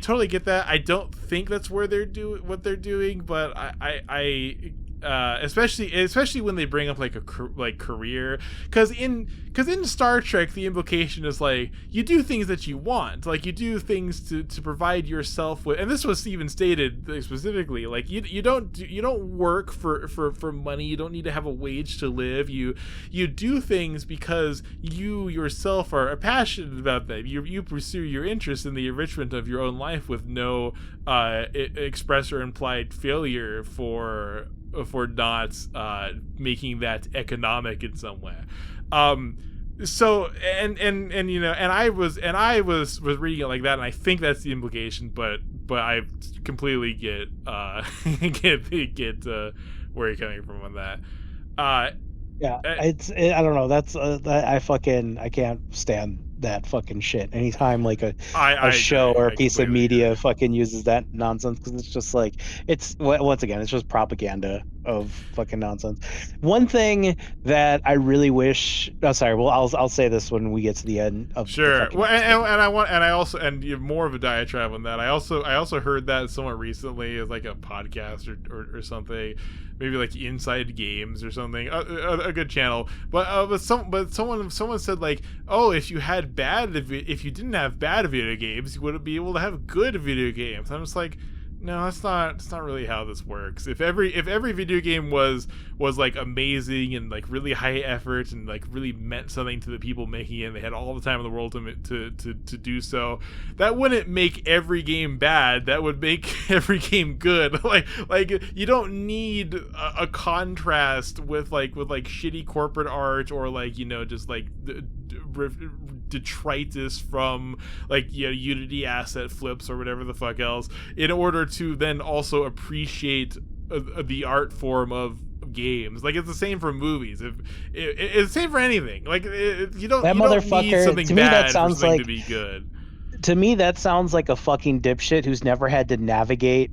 totally get that. I don't think that's where what they're doing, but I especially when they bring up like a career, because in Star Trek the implication is like, you do things that you want, like you do things to provide yourself with, and this was even stated specifically, like you don't work for money. You don't need to have a wage to live. You do things because you yourself are passionate about them. You pursue your interest in the enrichment of your own life with no express or implied failure for not making that economic in some way. So and I was reading it like that, and I think that's the implication, but I completely get where you're coming from on that. I don't know, that's I can't stand that fucking shit anytime like a show or a piece of media fucking uses that nonsense, because it's just like, it's once again, it's just propaganda of fucking nonsense. One thing that I really wish. Oh, sorry. Well, I'll say this when we get to the end of Sure. the fucking Well, episode. and I want, and I also, and you have more of a diatribe on that. I also heard that somewhat recently as like a podcast or something, maybe like Inside Games or something, a good channel. But someone said like, oh, if you didn't have bad video games, you wouldn't be able to have good video games. I'm just like, no, that's not really how this works. If every video game was like amazing and like really high effort and like really meant something to the people making it, and they had all the time in the world to do so, that wouldn't make every game bad. That would make every game good. like you don't need a contrast with like shitty corporate art or like, you know, just like detritus from like, you know, Unity asset flips or whatever the fuck else, in order to then also appreciate the art form of games. Like, it's the same for movies. It's the same for anything. Like, you don't need something bad for something to be good. To me, that sounds like a fucking dipshit who's never had to navigate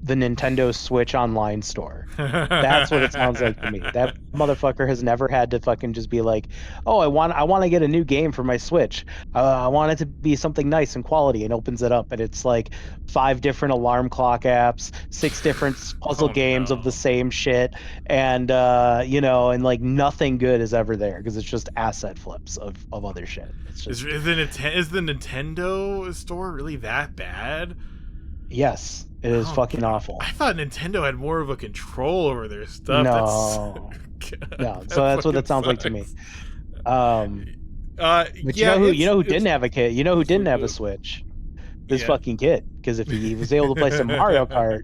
the Nintendo Switch online store. That's what it sounds like to me. That motherfucker has never had to fucking just be like, oh, I want to get a new game for my Switch. I want it to be something nice and quality, and opens it up and it's like 5 different alarm clock apps, 6 different puzzle games of the same shit, and you know, and like nothing good is ever there because it's just asset flips of other shit. It's just, is the Nintendo store really that bad? Yes, it is fucking awful. I thought Nintendo had more of a control over their stuff. No, no. So that's what it sounds like to me. But yeah, you know who didn't have a kid? You know who didn't have a Switch? This fucking kid. Because if he was able to play some Mario Kart.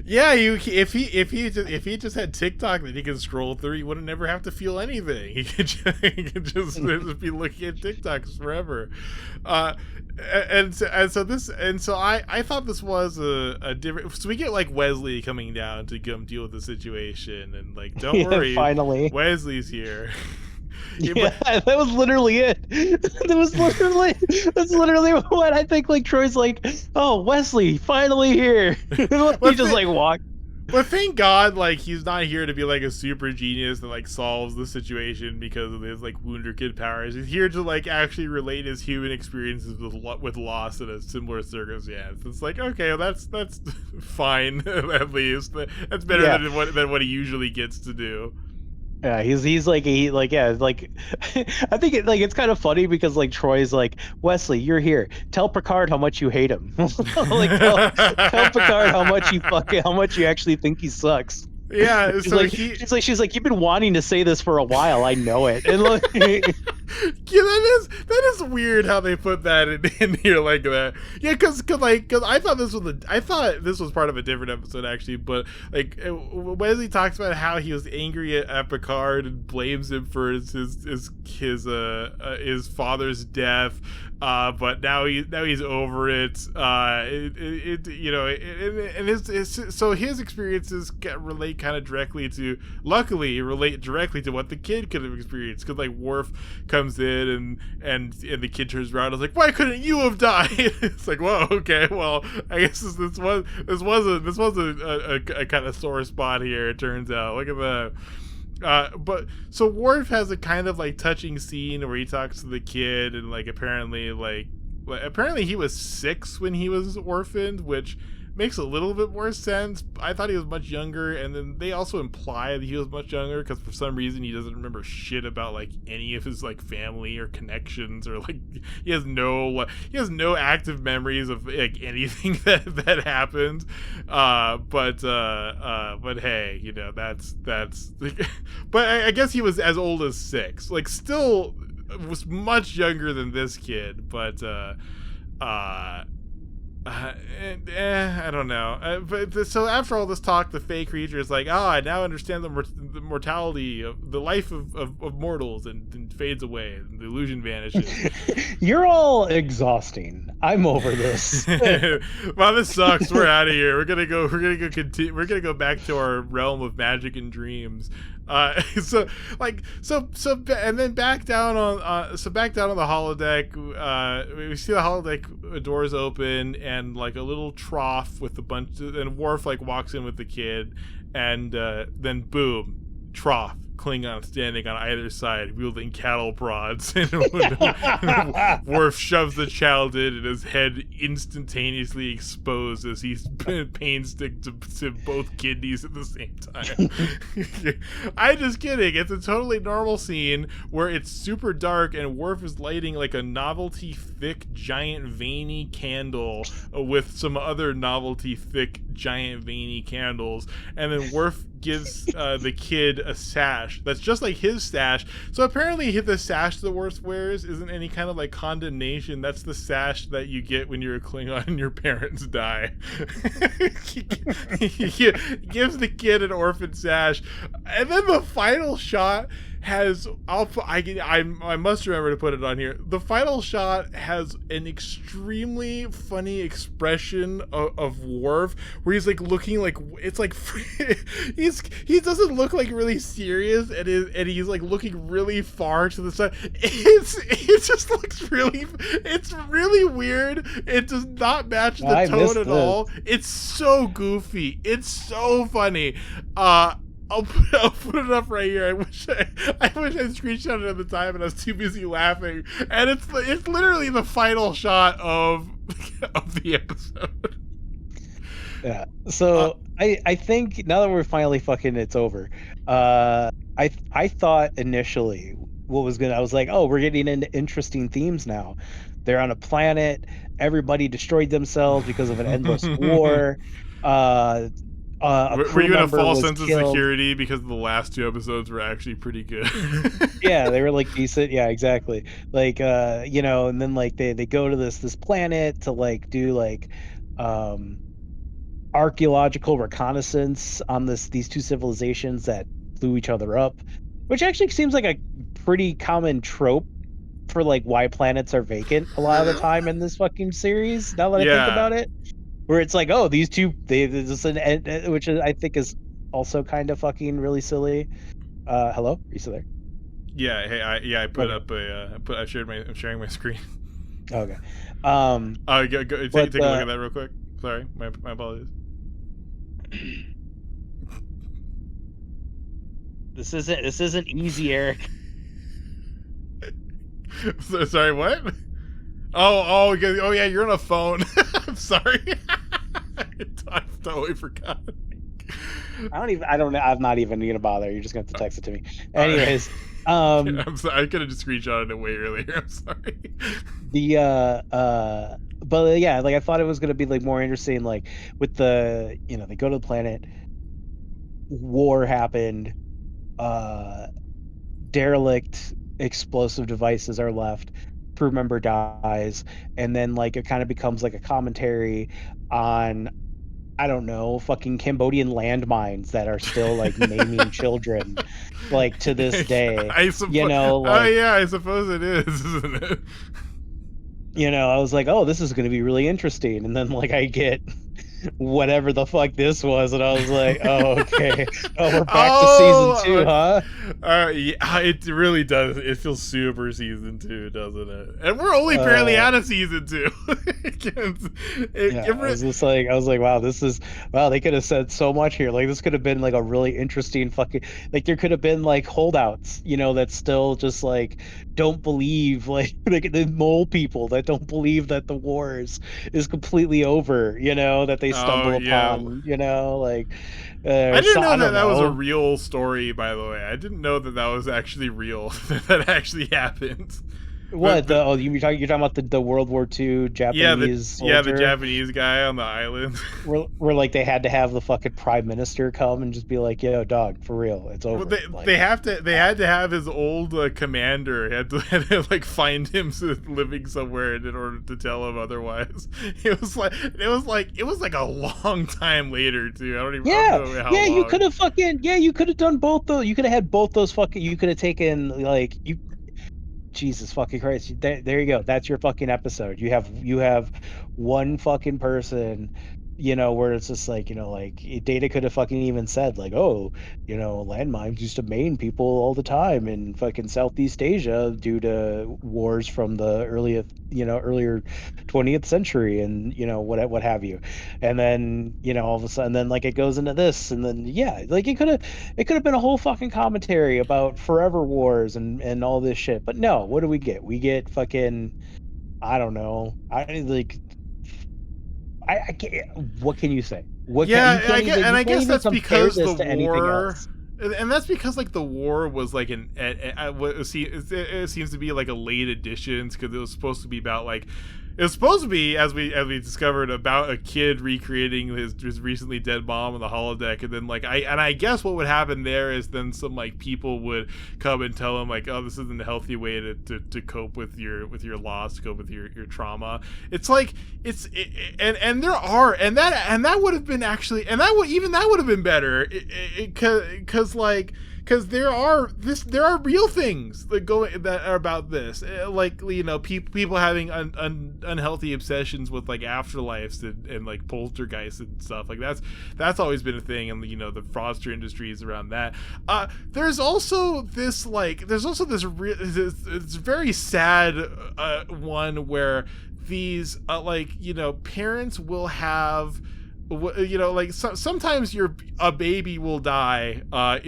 Yeah, if he just had TikTok that he could scroll through, he wouldn't never have to feel anything. He could just be looking at TikToks forever. And so I thought this was a different. So we get like Wesley coming down to come deal with the situation, and like, don't worry, finally Wesley's here. Yeah, that was literally it. That's literally what I think. Like, Troy's like, oh, Wesley, finally here. He just like walked. But thank God, like, he's not here to be like a super genius that like solves the situation because of his like wunderkid powers. He's here to like actually relate his human experiences with loss in a similar circumstance. It's like, okay, well, that's fine at least. That's better than what he usually gets to do. Yeah, he's like I think it's kind of funny because like Troy's like, Wesley, you're here. Tell Picard how much you hate him. Like tell Picard how much you actually think he sucks. Yeah, she's like, you've been wanting to say this for a while. I know it. And like, yeah, that is weird how they put that in here like that. Yeah, because I thought this was part of a different episode actually, but like Wesley talks about how he was angry at Picard and blames him for his father's death. But now he's over it. You know, and his experiences relate directly to what the kid could have experienced. Because like Worf comes in and the kid turns around and is like, why couldn't you have died? It's like, whoa, okay, well, I guess this was a kind of sore spot here. It turns out. Look at that. But so Worf has a kind of like touching scene where he talks to the kid, and like apparently he was 6 when he was orphaned, which makes a little bit more sense. I thought he was much younger, and then they also imply that he was much younger because for some reason he doesn't remember shit about like any of his like family or connections, or like he has no active memories of like anything that happened. But hey, you know, that's but I guess he was as old as 6, like still was much younger than this kid, but I don't know. So after all this talk, the fey creature is like, I now understand the mortality of the life of mortals, and fades away, and the illusion vanishes. You're all exhausting. I'm over this. Wow, this sucks. We're out of here. We're gonna go back to our realm of magic and dreams. And then back down on the holodeck, we see the holodeck doors open, and like a little trough with and Worf like walks in with the kid, and then boom, trough. Klingon standing on either side, wielding cattle prods, and Worf shoves the child in, and his head instantaneously exposed as he's painstick to both kidneys at the same time. I'm just kidding. It's a totally normal scene where it's super dark, and Worf is lighting like a novelty thick, giant, veiny candle with some other novelty thick, giant, veiny candles, and then Worf gives the kid a sash that's just like his sash. So apparently the sash that Worf wears isn't any kind of like condemnation. That's the sash that you get when you're a Klingon and your parents die. He gives the kid an orphan sash, and then the final shot has I must remember to put it on here. The final shot has an extremely funny expression of Worf, where he's like looking like it's like he doesn't look like really serious, and he's like looking really far to the side. It just looks really, it's really weird. It does not match the tone at all. It's so goofy. It's so funny. I'll put it up right here. I wish I screenshot it at the time, and I was too busy laughing. And it's literally the final shot of the episode. Yeah. So I think now that we're finally it's over. I thought initially I was like, oh, we're getting into interesting themes now. They're on a planet. Everybody destroyed themselves because of an endless war. Were you in a false sense of security because the last two episodes were actually pretty good? Yeah, they were like decent. Yeah, exactly. Like and then like they go to this planet to like do like archaeological reconnaissance on these two civilizations that blew each other up, which actually seems like a pretty common trope for like why planets are vacant a lot of the time in this fucking series. Now that I think about it. Where it's like, oh, these two, which I think is also kind of fucking really silly. Hello, are you still there? Yeah. Hey, I put up I'm sharing my screen. Okay. Take a look at that real quick. Sorry, my apologies. This isn't easy, Eric. Sorry, what? Oh yeah, you're on a phone. I'm sorry. I totally forgot. I'm not even gonna bother. You're just gonna have to text it to me. Anyways, I'm sorry. I could have just screenshotted it way earlier. I'm sorry. But yeah, like I thought it was gonna be like more interesting, like with the they go to the planet, war happened, derelict explosive devices are left, crew member dies, and then like it kind of becomes like a commentary on, I don't know, fucking Cambodian landmines that are still like maiming children like to this day. I suppose it is, isn't it? I was like, oh, this is going to be really interesting, and then like I get whatever the fuck this was, and I was like, oh, okay. Oh, we're back to season 2, huh? Yeah, it really does. It feels super season 2, doesn't it? And we're only barely out of season 2. I was like, wow, they could have said so much here. Like, this could have been like a really interesting fucking, like, there could have been like holdouts, that still just like don't believe, like the mole people that don't believe that the war is completely over, that they stumble upon, like I didn't know that was a real story, by the way. I didn't know that was actually real. That actually happened. What? You're talking about the World War II Japanese soldier? The Japanese guy on the island. Where like they had to have the fucking prime minister come and just be like, yo, dog, for real, it's over. Well, they had to have his old commander had to like find him living somewhere in order to tell him otherwise. It was like a long time later too. I don't even know how long. You could have done both though. You could have had both those fucking. You could have taken like you. Jesus fucking Christ. There you go. That's your fucking episode. You have one fucking person where it's just like, like Data could have fucking even said like, oh, landmines used to maim people all the time in fucking Southeast Asia due to wars from the earlier 20th century, and what have you. And then all of a sudden, then like it goes into this, and then like it could have been a whole fucking commentary about forever wars and all this shit. But no, what do we get? We get fucking, I don't know. I can't. What can you say? What can you can't even and you I can't guess even that's compare because the this to anything war, else. and that's because like the war was like it seems to be like a late addition, because it was supposed to be about like, it was supposed to be, as we discovered, about a kid recreating his recently dead mom on the holodeck, and then like I guess what would happen there is then some like people would come and tell him like, oh, this isn't a healthy way to cope with your loss, to cope with your trauma. It's like and there are, and that would have been actually, and that would have been better, because there are real things that are about this, like people having unhealthy obsessions with like afterlives and like poltergeists and stuff like that's always been a thing, and the fraudster industries around that. There's also this very sad one where these parents will have, like sometimes a baby will die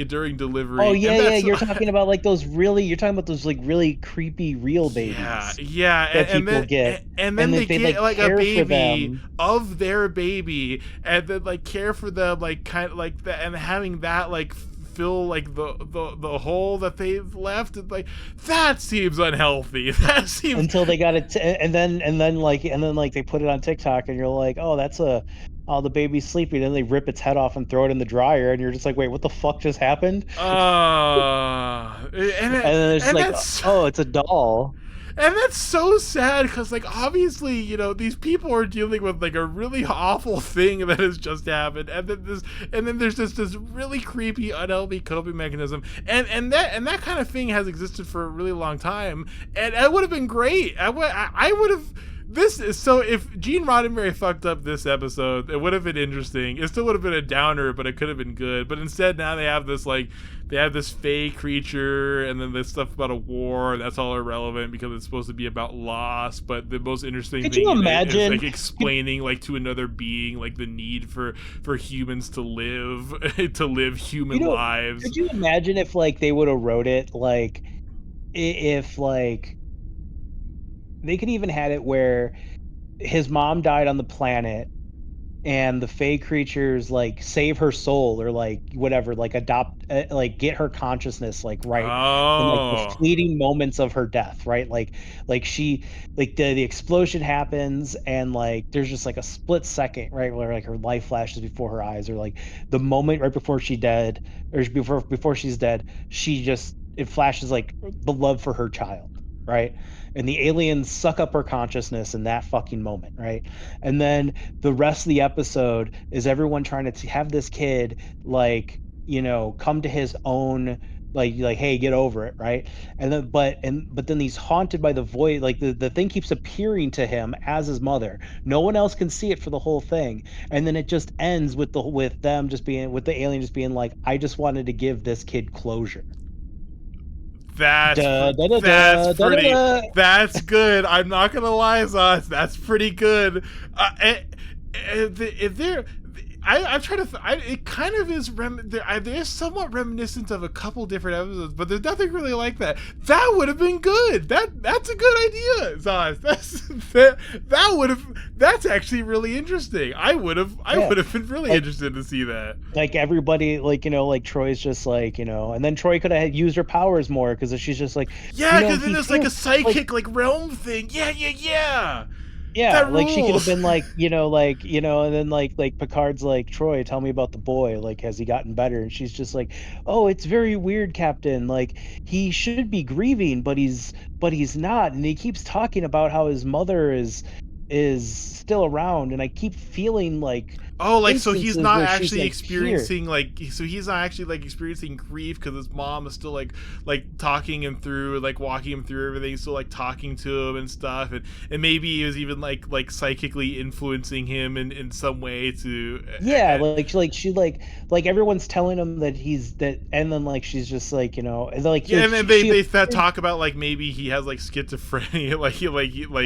during delivery. Oh yeah, you're talking about like those like really creepy real babies. Yeah, that people get, and then they get like a baby of their baby, and then like care for them, like kind of like that, and having that like fill like the hole that they've left. Like that seems unhealthy. That seems, until they got it, and then they put it on TikTok, and you're like, oh, that's the baby's sleeping, and they rip its head off and throw it in the dryer, and you're just like, wait, what the fuck just happened? And then it's like, oh, it's a doll. And that's so sad, because like obviously these people are dealing with like a really awful thing that has just happened, and then there's just this really creepy, unhealthy coping mechanism, and that kind of thing has existed for a really long time, and it would have been great. I would have. This is so. If Gene Roddenberry fucked up this episode, it would have been interesting. It still would have been a downer, but it could have been good. But instead, now they have this fake creature, and then this stuff about a war. That's all irrelevant because it's supposed to be about loss. But the most interesting thing is like explaining like to another being like the need for humans to live human lives. Could you imagine if like they would have wrote it like, if like they could even had it where his mom died on the planet, and the Fey creatures like save her soul, or like whatever, like adopt, like get her consciousness like right in like the fleeting moments of her death, right? Like she, like the explosion happens, and like there's just like a split second, right, where like her life flashes before her eyes, or like the moment right before she's dead, it flashes like the love for her child, right? And the aliens suck up her consciousness in that fucking moment, right? And then the rest of the episode is everyone trying to have this kid like, come to his own, like hey, get over it, right? And then but then he's haunted by the void, like the thing keeps appearing to him as his mother. No one else can see it for the whole thing. And then it just ends with the alien just being like, I just wanted to give this kid closure. That's good. I'm not gonna lie, Zaz. That's pretty good. I'm trying to. It kind of is. They're somewhat reminiscent of a couple different episodes, but there's nothing really like that. That would have been good. That's a good idea, Zaz. That's actually really interesting. I would have been really interested to see that. Like everybody, like like Troy's just like and then Troy could have used her powers more, because she's just like, because then there's like a psychic like realm thing. Yeah, like she could have been like, and then like Picard's like, Troy, tell me about the boy. Like, has he gotten better? And she's just like, oh, it's very weird, Captain. Like, he should be grieving, but he's not. And he keeps talking about how his mother is still around, and I keep feeling like Oh, like so he's instances not where she's actually like, experiencing he's not actually like experiencing grief because his mom is still like talking him through, like walking him through everything, still like talking to him and stuff, and maybe he was even like psychically influencing him in some way to yeah, like she like everyone's telling him that he's that, and then like she's just like, you know, like yeah, and then she they talk about like maybe he has like schizophrenia, like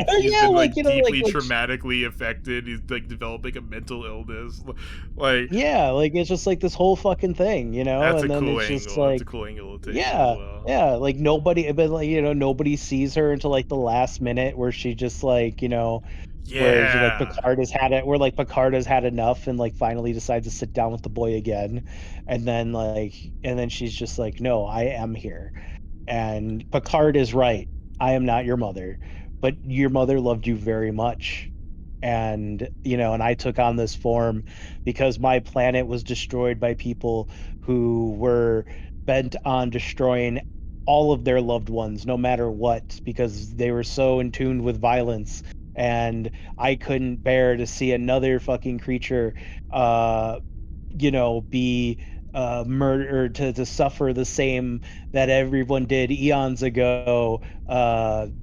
oh, he's yeah, been like, like you know, deeply like traumatically affected. He's like developing a mental illness, like yeah, like it's just like this whole fucking thing, you know, that's a and then cool it's just angle. That's a like cool angle to take as yeah, well. yeah, like nobody, but like, you know, nobody sees her until like the last minute where she just like, you know, where she, like Yeah, Picard has had it, where like Picard has had enough and like finally decides to sit down with the boy again, and then like, and then she's just like, no, I am here, and Picard is right. I am not your mother, but your mother loved you very much. And, you know, and I took on this form because my planet was destroyed by people who were bent on destroying all of their loved ones, no matter what, because they were so in tune with violence. And I couldn't bear to see another fucking creature, uh, you know, be murdered, to suffer the same that everyone did eons ago,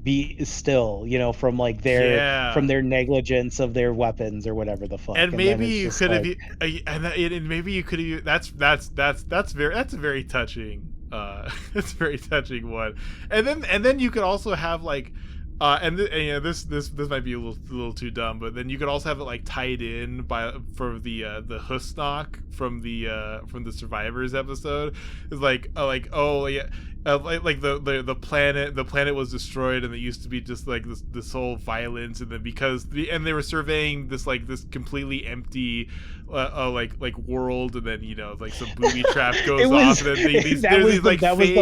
be still, you know, from like yeah. their negligence of their weapons or whatever the fuck. And And then maybe it's you just could have, like, and maybe you could have. That's a very touching. That's a very touching one. And then you could also have like, and you know, this might be a little too dumb, but then you could also have it like tied in by for the Husnock from the Survivors episode. It's like oh yeah. Like the planet was destroyed, and it used to be just like this whole violence, and then and they were surveying this completely empty like world, and then you know like some booby trap goes off, and then that was the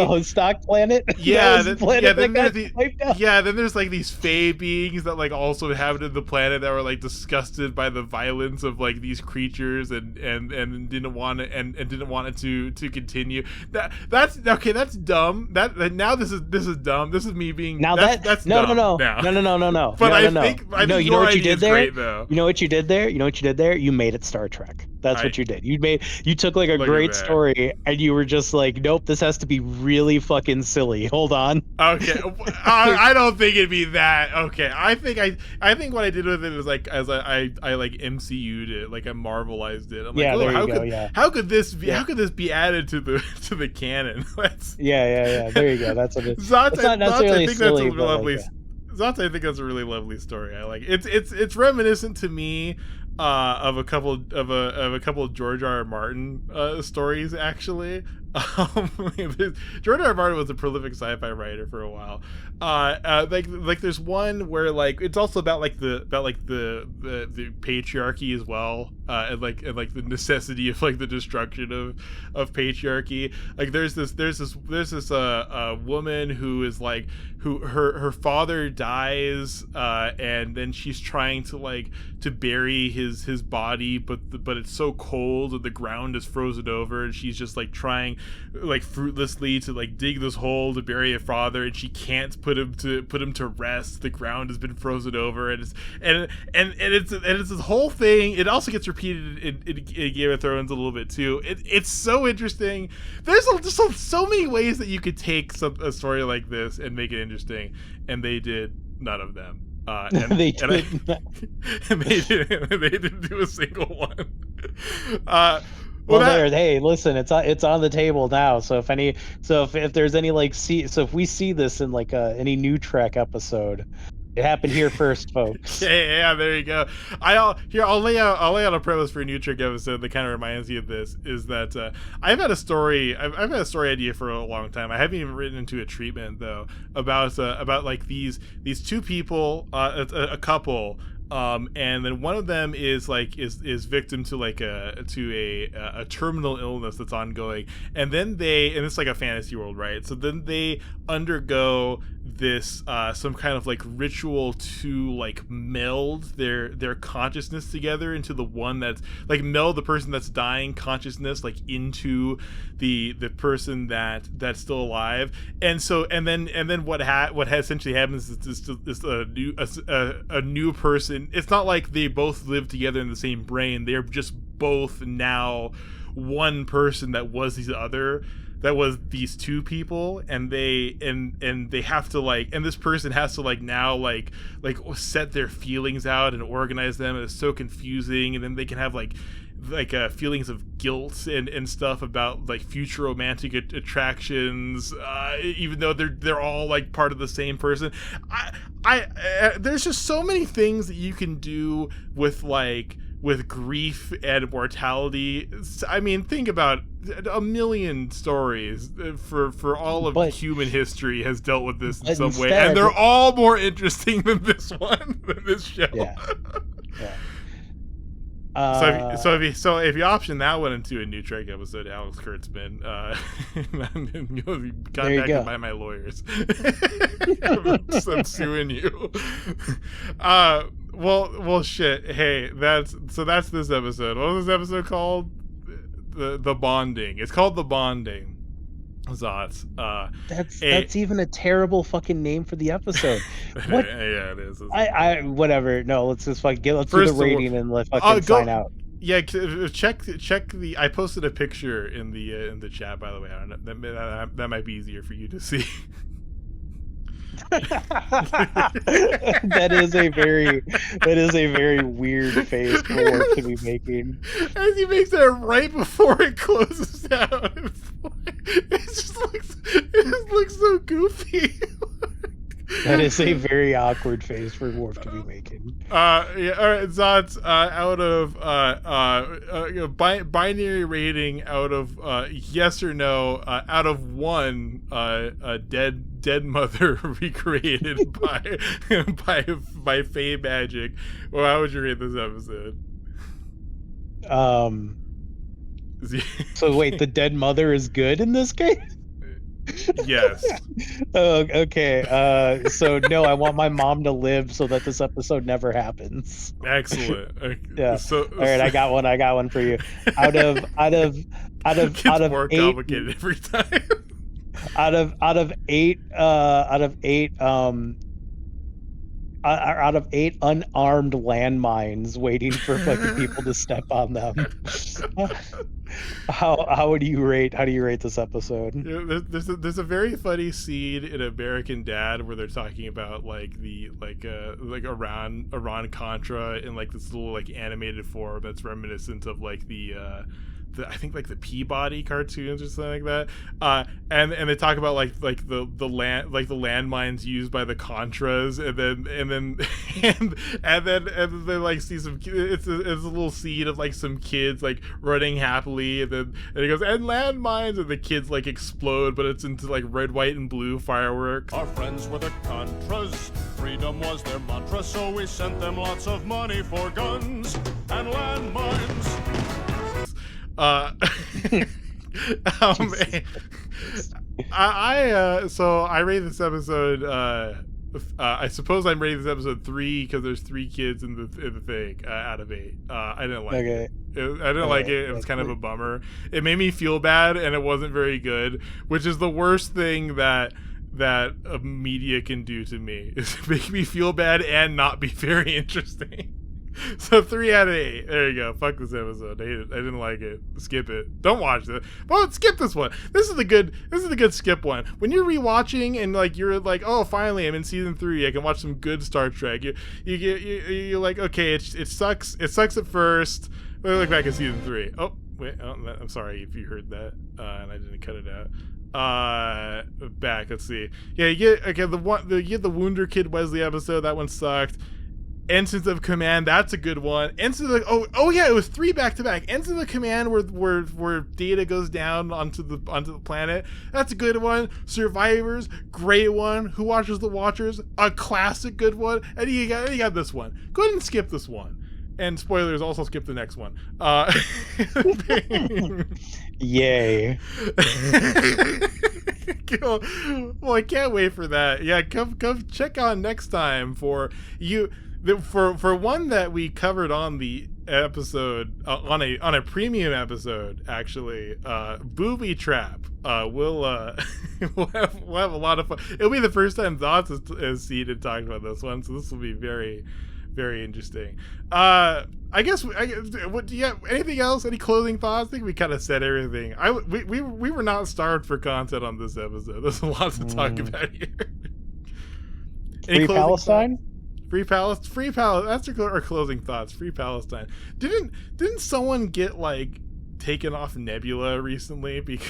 Hostock planet. Yeah, that was the planet then that there's got wiped out. yeah, then there's like these fae beings that like also inhabited the planet that were like disgusted by the violence of like these creatures, and didn't want it and didn't want it to continue. That's okay. That's dumb. That now this is dumb. This is me being Now that's no, dumb no, now. no. But no, I no. think No, you know your what you idea did is there? great though. You know what you did there? You know what you did there? You made it Star Trek. That's what you did. You took like a Look at great that. story and you were just like, nope, this has to be really fucking silly. Hold on. Okay, I don't think it'd be that. Okay, I think what I did with it is like as I like MCU'd it, like I Marvelized it. I'm like, Yeah, oh, there you how go, could yeah. how could this be Yeah. how could this be added to the canon? Yeah. There you go. That's what it is. Zot, It's not necessarily I think silly, that's a but like, lovely. yeah. Zot, I think that's a really lovely story. I like it's reminiscent to me of a couple of George R. R. Martin stories actually. George R. R. Martin was a prolific sci-fi writer for a while. Like there's one where like it's also about the patriarchy as well, and like the necessity of like the destruction of patriarchy. Like there's this woman who is like who her father dies, and then she's trying to bury his body, but it's so cold and the ground is frozen over, and she's just like trying like fruitlessly to like dig this hole to bury her father, and she can't put him to rest. The ground has been frozen over, and it's this whole thing. It also gets repeated in Game of Thrones a little bit too. It's so interesting. There's just so many ways that you could take a story like this and make it interesting, and they did none of them. And they didn't do a single one. Hey, listen, it's on the table now. So if there's any like if we see this in like any new Trek episode, it happened here first, folks. Yeah, there you go. I'll lay out a premise for a new Trek episode that kind of reminds you of this. Is that I've had a story idea for a long time. I haven't even written into a treatment though about like these two people, a couple. And then one of them is victim to like a terminal illness that's ongoing, and then it's like a fantasy world, right? So then they undergo this some kind of like ritual to like meld their consciousness together into the one that's like meld the person that's dying consciousness like into the person that's still alive. And then what essentially happens is a new person. It's not like they both live together in the same brain. They're just both now one person that was these two people, and they have to like, and this person has to like now like set their feelings out and organize them, and it's so confusing. And then they can have like feelings of guilt and stuff about like future romantic attractions, even though they're all like part of the same person. There's just so many things that you can do with grief and mortality. I mean, think about a million stories for all of human history has dealt with this in some way, and they're all more interesting than this one, than this show. Yeah. So if you option that one into a new Trek episode, Alex Kurtzman, you'll be contacted by my lawyers. I'm suing you. Well, shit. Hey, that's this episode. What was this episode called? The Bonding. It's called The Bonding. Zots. That's even a terrible fucking name for the episode. What? Yeah, it is. I whatever. No, let's just fucking let's do the rating and let's fucking sign out. Yeah, check the. I posted a picture in the chat, by the way. I don't know. That might be easier for you to see. that is a very weird face for Worf to be making. As he makes that right before it closes down. It just looks so goofy. That is a very awkward face for Worf to be making. Yeah, all right, Zots, out of binary rating out of yes or no, out of 1 dead mother recreated by Faye Magic. Well, how would you rate this episode? So wait, the dead mother is good in this case? Yes. Oh, okay. So no, I want my mom to live so that this episode never happens. Excellent. Yeah. So all right, I got one for you. Out of more 8, complicated every time. out of 8 unarmed landmines waiting for fucking people to step on them. How do you rate this episode? There's a very funny scene in American Dad where they're talking about like Iran Contra in like this little like animated form that's reminiscent of like the I think like the Peabody cartoons or something like that, and they talk about like the landmines used by the Contras, and then they like see some. It's a little scene of like some kids like running happily, and it goes, and landmines, and the kids like explode, but it's into like red, white, and blue fireworks. Our friends were the Contras. Freedom was their mantra, so we sent them lots of money for guns and landmines. So I rate this episode. I suppose I'm rating this episode 3 because there's 3 kids in the thing out of 8. I didn't like it. I didn't like it. It was kind of a bummer. It made me feel bad, and it wasn't very good, which is the worst thing that media can do to me, is make me feel bad and not be very interesting. So 3 out of 8. There you go. Fuck this episode. I hate it. I didn't like it. Skip it. Don't watch it. Well, skip this one. This is the good skip one. When you're rewatching and like you're like, oh, finally I'm in season 3. I can watch some good Star Trek. You're like, okay, it sucks. It sucks at first. Let me look back at season 3. Oh wait, I'm sorry if you heard that and I didn't cut it out. Back. Let's see. Yeah, you get the Wonder Kid Wesley episode. That one sucked. Ensigns of Command, that's a good one. Ensigns of oh yeah, it was 3 back to back. Ensigns of Command where Data goes down onto the planet. That's a good one. Survivors, great one. Who Watches the Watchers, a classic good one. And you got this one. Go ahead and skip this one. And spoilers, also skip the next one. Yay. Well, I can't wait for that. Yeah, come check on next time for you. For one that we covered on the episode on a premium episode, actually, Booby Trap. We'll we'll have a lot of fun. It'll be the first time Thoughts has seen and talked about this one, so this will be very, very interesting. I guess what do you have anything else? Any closing thoughts? I think we kind of said everything. We were not starved for content on this episode. There's a lot to talk about here. Free Palestine? Free Palestine. That's our closing thoughts. Free Palestine. Didn't someone get like taken off Nebula recently because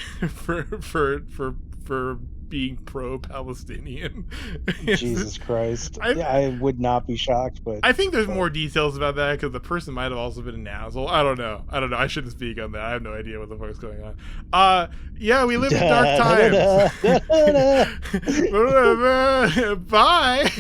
for being pro-Palestinian? Jesus Christ. I would not be shocked, but I think there's more details about that because the person might have also been an asshole. I don't know. I shouldn't speak on that. I have no idea what the fuck's going on. Yeah, we live in dark times. Bye.